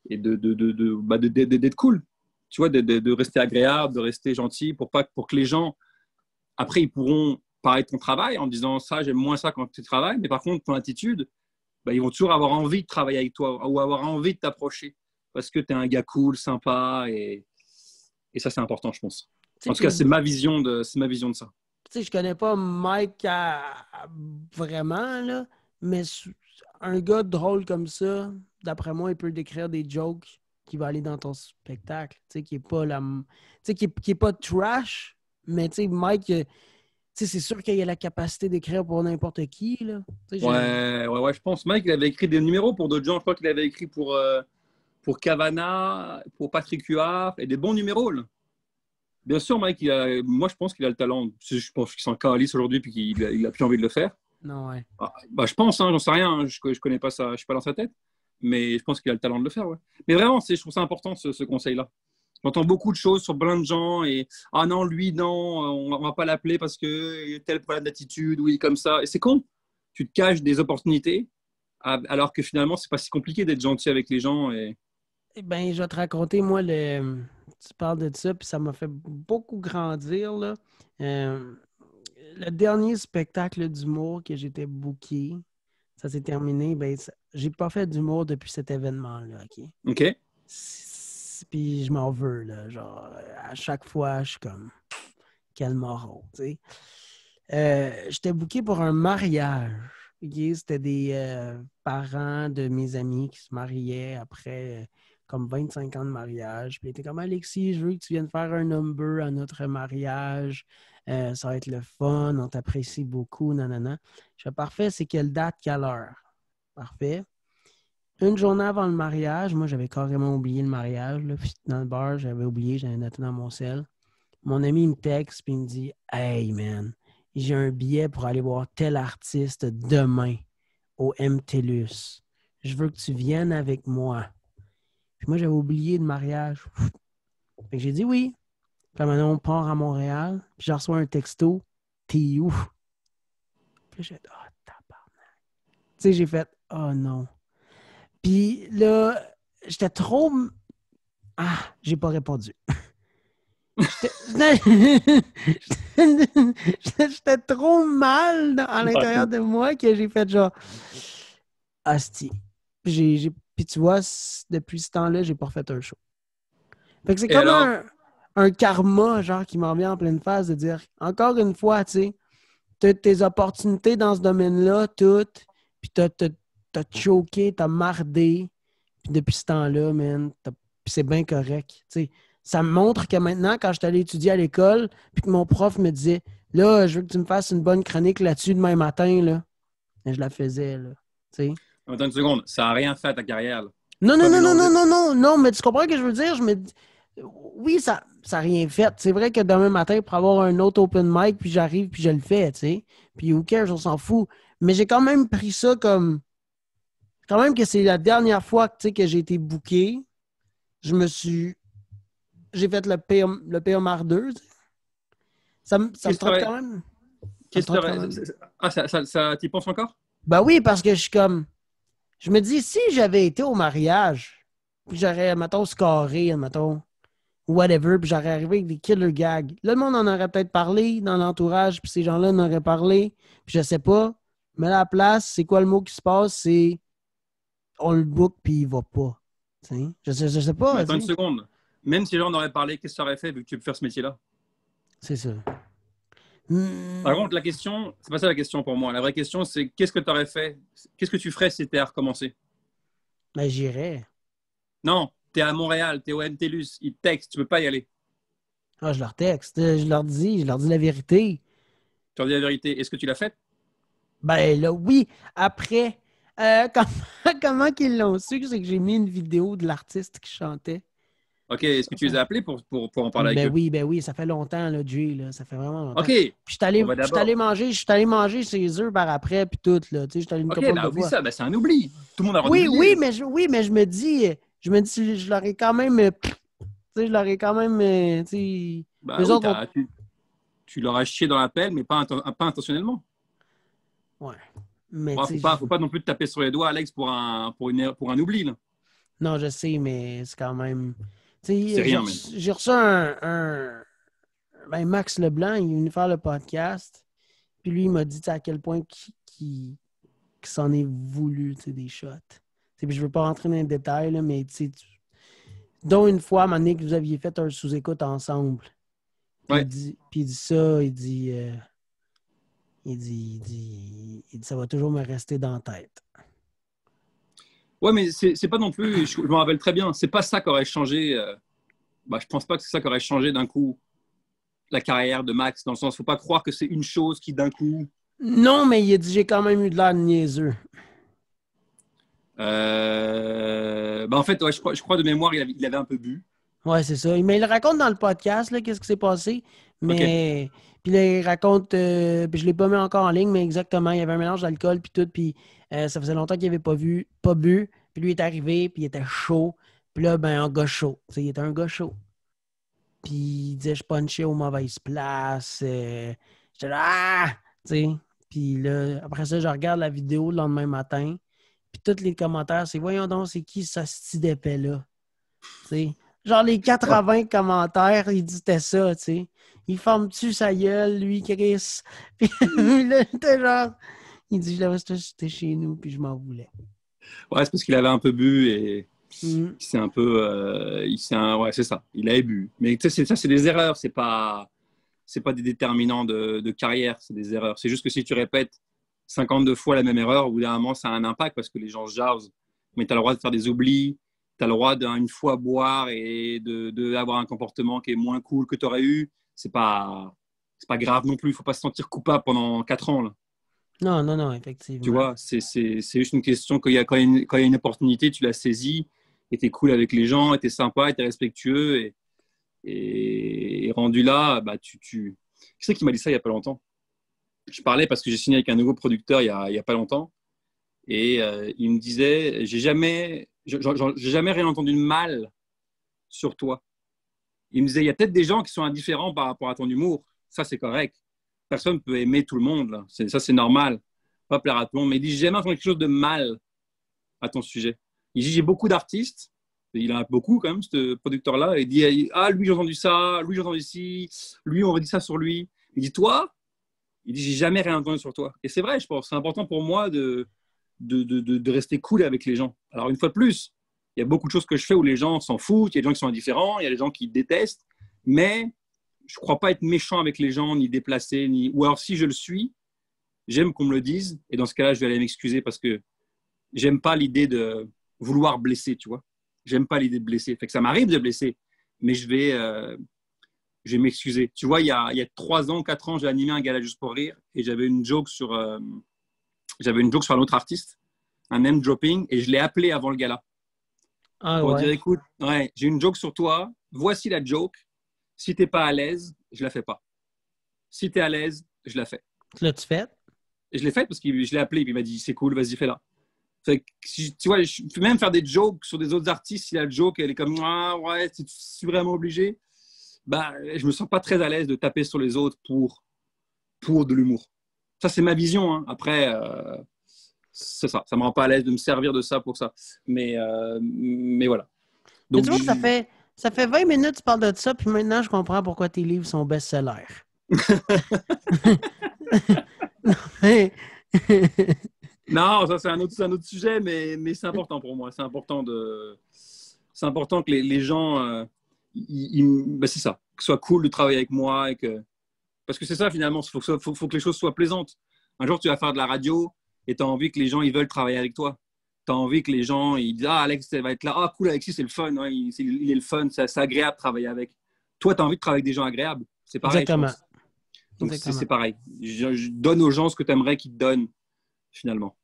d'être cool. Tu vois, de rester agréable, de rester gentil pour que les gens, après, ils pourront parler de ton travail en disant ça, j'aime moins ça quand tu travailles. Mais par contre, ton attitude, ils vont toujours avoir envie de travailler avec toi ou avoir envie de t'approcher parce que tu es un gars cool, sympa et ça, c'est important, je pense. En tout cas, c'est ma vision de ça. Tu sais, je connais pas Mike vraiment, là, mais un gars drôle comme ça, d'après moi, il peut décrire des jokes qui va aller dans ton spectacle, tu sais, qui est pas qui est pas trash, mais tu sais, Mike, tu sais, c'est sûr qu'il a la capacité d'écrire pour n'importe qui, là. Tu sais, Ouais, je pense. Mike, il avait écrit des numéros pour d'autres gens. Je crois qu'il avait écrit pour Cavana, pour Patrick Huard, et des bons numéros, là. Bien sûr, Mike, moi, je pense qu'il a le talent. Je pense qu'il s'en calisse aujourd'hui puis qu'il a plus envie de le faire. Non, ouais. Bah, je pense, hein, j'en sais rien. Hein, je connais pas ça, je suis pas dans sa tête. Mais je pense qu'il a le talent de le faire, ouais. Mais vraiment, je trouve ça important, ce conseil-là. J'entends beaucoup de choses sur plein de gens et ah non, lui, non, on va pas l'appeler parce que tel problème d'attitude, oui, comme ça. Et c'est con. Tu te caches des opportunités alors que finalement, c'est pas si compliqué d'être gentil avec les gens. Et... Eh bien, je vais te raconter, moi, tu parles de ça, puis ça m'a fait beaucoup grandir, là. Le dernier spectacle d'humour que j'étais booké, ça s'est terminé, ben, j'ai pas fait d'humour depuis cet événement-là, OK? OK. Puis je m'en veux, là. Genre, à chaque fois, je suis comme, quel moron, tu sais. J'étais booké pour un mariage. OK? C'était des parents de mes amis qui se mariaient après comme 25 ans de mariage. Puis ils étaient comme, Alexis, je veux que tu viennes faire un number à notre mariage. Ça va être le fun, on t'apprécie beaucoup, nanana. Je fais, parfait, c'est quelle date, quelle heure? Parfait. Une journée avant le mariage, moi, j'avais carrément oublié le mariage. Là. Puis dans le bar, j'avais oublié, j'avais noté dans mon cell. Mon ami me texte puis il me dit « Hey, man, j'ai un billet pour aller voir tel artiste demain au MTLUS. Je veux que tu viennes avec moi. » Puis moi, j'avais oublié le mariage. Fait que j'ai dit oui. Puis maintenant, on part à Montréal. Puis je reçois un texto. « T'es où? » Puis j'ai dit « Oh, tabarnak. » Tu sais, j'ai fait « Oh non. » Puis là, j'étais trop... Ah, j'ai pas répondu. J'étais trop mal à l'intérieur de moi que j'ai fait genre Asti. Puis tu vois, depuis ce temps-là, j'ai pas refait un show. Fait que c'est Et comme alors, un karma, genre, qui m'en vient en pleine phase de dire encore une fois, tu sais, t'as tes opportunités dans ce domaine-là, toutes, puis t'as choqué, t'as mardé, puis depuis ce temps-là, man, puis c'est bien correct, tu sais. Ça me montre que maintenant, quand je suis allé étudier à l'école, puis que mon prof me disait, là, je veux que tu me fasses une bonne chronique là-dessus demain matin, là, et je la faisais, là, tu sais. attends une seconde, ça n'a rien fait à ta carrière, là. Non, Faut non, pas non, non, mélanger. non, non, non, non, mais tu comprends ce que je veux dire? Oui, ça n'a rien fait. C'est vrai que demain matin, pour avoir un autre open mic, puis j'arrive, puis je le fais, tu sais. Puis who cares, on s'en fout. Mais j'ai quand même pris ça comme... Quand même que c'est la dernière fois, tu sais, que j'ai été booké. Je me suis... J'ai fait le PMR 2, tu sais. Ça me Qu'est-ce que trotte t'aurais- quand même. Ça me qu'est-ce que trotte quand t'aurais- même. Ah, t'y penses encore? Ben oui, parce que je suis comme... Je me dis, si j'avais été au mariage, puis j'aurais, mettons, scoré, mettons... whatever, puis j'aurais arrivé avec des killer gags. Là, le monde en aurait peut-être parlé dans l'entourage, puis ces gens-là en auraient parlé, puis je sais pas. Mais à la place, c'est quoi le mot qui se passe? C'est on le book, puis il va pas. T'sais? Je sais Mais pas, attends une t'sais. seconde. Même si les gens en auraient parlé, qu'est-ce que ça aurait fait vu que tu veux faire ce métier-là? C'est ça. Par contre, la question, c'est pas ça la question pour moi. La vraie question, c'est qu'est-ce que tu aurais fait? Qu'est-ce que tu ferais si tu à recommencer? Ben, j'irais. Non, tu es à Montréal, tu es au MTLUS, ils te textent, tu peux pas y aller. Ah, je leur texte, je leur dis la vérité. Tu leur dis la vérité. Est-ce que tu l'as fait? Ben là, oui. Après, comment qu'ils l'ont su? C'est que j'ai mis une vidéo de l'artiste qui chantait. OK, est-ce que tu les as appelés pour en parler avec eux? Ben oui, ça fait longtemps, là, Jay, là, ça fait vraiment longtemps. OK, Puis on va d'abord. je suis allé manger ses œufs par après, puis tout, là, tu sais, je suis allé une OK, couple bah de oublie fois. ça, bah, c'est un oubli. Tout le monde a le droit d'oublier. Oui, mais je me dis, je leur ai quand même, tu sais, je leur ai quand même, tu sais, Bah eux oui, autres vont, tu leur as chié dans la pelle, mais pas intentionnellement. ouais, mais Bon, tu sais, faut pas non plus te taper sur les doigts, Alex, pour un oubli, là. non, je sais, mais c'est quand même, tu C'est sais, rien, même. j'ai reçu ben, Max Leblanc, il est venu faire le podcast, puis lui, il m'a dit, tu sais, à quel point qu'il s'en est voulu, tu sais, des shots. Tu sais, puis je veux pas rentrer dans les détails, là, mais tu sais, dont une fois, à un moment donné, que vous aviez fait un sous-écoute ensemble. Ouais. Puis il dit ça, il dit, ça va toujours me rester dans la tête. Ouais, mais c'est pas non plus, je me rappelle très bien, c'est pas ça qui aurait changé. Je pense pas que c'est ça qui aurait changé d'un coup la carrière de Max, dans le sens, faut pas croire que c'est une chose qui d'un coup. Non, mais il a dit j'ai quand même eu de l'air niaiseux. En fait, ouais, je crois de mémoire, il avait un peu bu. Ouais, c'est ça. Mais il raconte dans le podcast, là, qu'est-ce qui s'est passé. Ok. Mais, puis là, il raconte, puis je ne l'ai pas mis encore en ligne, mais exactement, il y avait un mélange d'alcool, puis tout, puis ça faisait longtemps qu'il n'avait pas bu, puis lui il est arrivé, puis il était chaud, puis là, ben, un gars chaud. Tu sais, il était un gars chaud. Puis il disait, je punchais aux mauvaises places. J'étais là, ah! Tu sais. Puis là, après ça, je regarde la vidéo le lendemain matin, puis tous les commentaires, c'est, voyons donc, c'est qui ce style d'épais-là? Tu sais. Genre, les Ouais, 80 commentaires, ils disaient ça, tu sais. Il forme-tu sa gueule, lui, Chris? Puis là, j'étais genre... Il dit, je l'avais c'était chez nous, puis je m'en voulais. ouais, c'est parce qu'il avait un peu bu et Mm. il s'est un peu. Ouais, c'est ça. Il avait bu. Mais tu sais, ça, c'est des erreurs. C'est pas des déterminants de carrière. C'est des erreurs. C'est juste que si tu répètes 52 fois la même erreur, au bout d'un moment, ça a un impact parce que les gens se jasent. Mais tu as le droit de faire des oublis. Tu as le droit d'une fois boire et d'avoir un comportement qui est moins cool que tu aurais eu. C'est pas grave non plus. Il ne faut pas se sentir coupable pendant 4 ans. Là. Non, non, non, Tu effectivement. vois, c'est juste une question quand il y a une opportunité, tu la saisis et tu es cool avec les gens, et tu es sympa, et tu es respectueux. Et rendu là, Qui c'est qui m'a dit ça il n'y a pas longtemps? Je parlais parce que j'ai signé avec un nouveau producteur il y a pas longtemps. Et il me disait, j'ai jamais rien entendu de mal sur toi. Il me disait, il y a peut-être des gens qui sont indifférents par rapport à ton humour. Ça, c'est correct. Personne ne peut aimer tout le monde. Là. Ça, c'est normal. Pas plaire à tout le monde. Mais il dit, j'ai jamais entendu quelque chose de mal à ton sujet. Il dit, j'ai beaucoup d'artistes. Il en a beaucoup quand même, ce producteur-là. Il dit, ah, lui, j'ai entendu ça. Lui, j'ai entendu ci. Lui, on aurait dit ça sur lui. Il dit, toi, il dit, j'ai jamais rien entendu sur toi. Et c'est vrai, je pense. C'est important pour moi de rester cool avec les gens. Alors, une fois de plus, il y a beaucoup de choses que je fais où les gens s'en foutent. Il y a des gens qui sont indifférents. Il y a des gens qui détestent. Mais je ne crois pas être méchant avec les gens, ni déplacé, ni. Ou alors, si je le suis, j'aime qu'on me le dise. Et dans ce cas-là, je vais aller m'excuser parce que j'aime pas l'idée de vouloir blesser, tu vois. J'aime pas l'idée de blesser. Fait que ça m'arrive de blesser, mais je vais m'excuser. Tu vois, il y a 3 ans, 4 ans, j'ai animé un gala juste pour rire et j'avais une joke sur un autre artiste, un name dropping, et je l'ai appelé avant le gala Ah pour dire, ouais. écoute, ouais, j'ai une joke sur toi, voici la joke. Si t'es pas à l'aise, je la fais pas. Si t'es à l'aise, je la fais. L'as-tu fait? Et je l'ai fait parce que je l'ai appelé et il m'a dit, c'est cool, vas-y, fais-la. Fait que, tu vois, je peux même faire des jokes sur des autres artistes. Si la joke, elle est comme, ah ouais, c'est vraiment obligé. Je me sens pas très à l'aise de taper sur les autres pour de l'humour. Ça, c'est ma vision. Hein. Après, c'est ça. Ça me rend pas à l'aise de me servir de ça pour ça. Mais voilà. Mais tu Donc, vois, ça fait 20 minutes que tu parles de ça, puis maintenant, je comprends pourquoi tes livres sont best-sellers. Non, mais... non, ça, c'est un autre sujet, mais c'est important pour moi. C'est important que les gens, c'est ça, que ce soit cool de travailler avec moi parce que c'est ça finalement, faut que les choses soient plaisantes. Un jour, tu vas faire de la radio et tu as envie que les gens ils veulent travailler avec toi. Tu as envie que les gens ils disent, ah, Alex va être là, ah, cool, Alexis, c'est le fun, ouais, il est le fun, c'est agréable de travailler avec. Toi, tu as envie de travailler avec des gens agréables. C'est pareil, je Exactement. pense. Donc, Exactement. c'est pareil. Je donne aux gens ce que tu aimerais qu'ils te donnent, finalement.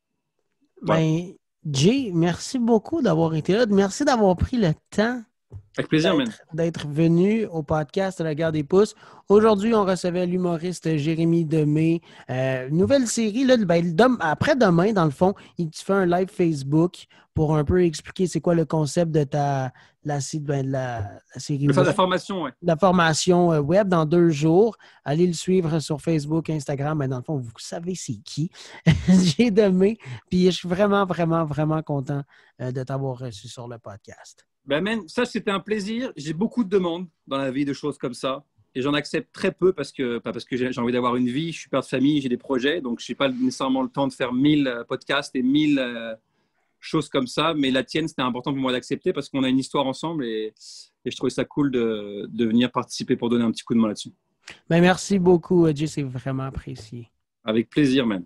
Voilà. Ben, Jay, merci beaucoup d'avoir été là. Merci d'avoir pris le temps Avec plaisir, man. d'être venu au podcast La Guerre des Pouces. Aujourd'hui, on recevait l'humoriste Jérémy Demé. Nouvelle série, là, après-demain, dans le fond, tu fais un live Facebook pour un peu expliquer c'est quoi le concept de la série La web. formation, ouais. La formation web dans 2 jours. Allez le suivre sur Facebook, Instagram. Ben, dans le fond, vous savez c'est qui. J'ai Demé. Puis je suis vraiment, vraiment, vraiment content de t'avoir reçu sur le podcast. Man, ça, c'était un plaisir. J'ai beaucoup de demandes dans la vie de choses comme ça. Et j'en accepte très peu parce que j'ai envie d'avoir une vie. Je suis père de famille, j'ai des projets. Donc, je n'ai pas nécessairement le temps de faire 1000 podcasts et 1000 choses comme ça. Mais la tienne, c'était important pour moi d'accepter parce qu'on a une histoire ensemble. Et je trouvais ça cool de venir participer pour donner un petit coup de main là-dessus. Ben, merci beaucoup, Jay. C'est vraiment apprécié. Avec plaisir, man.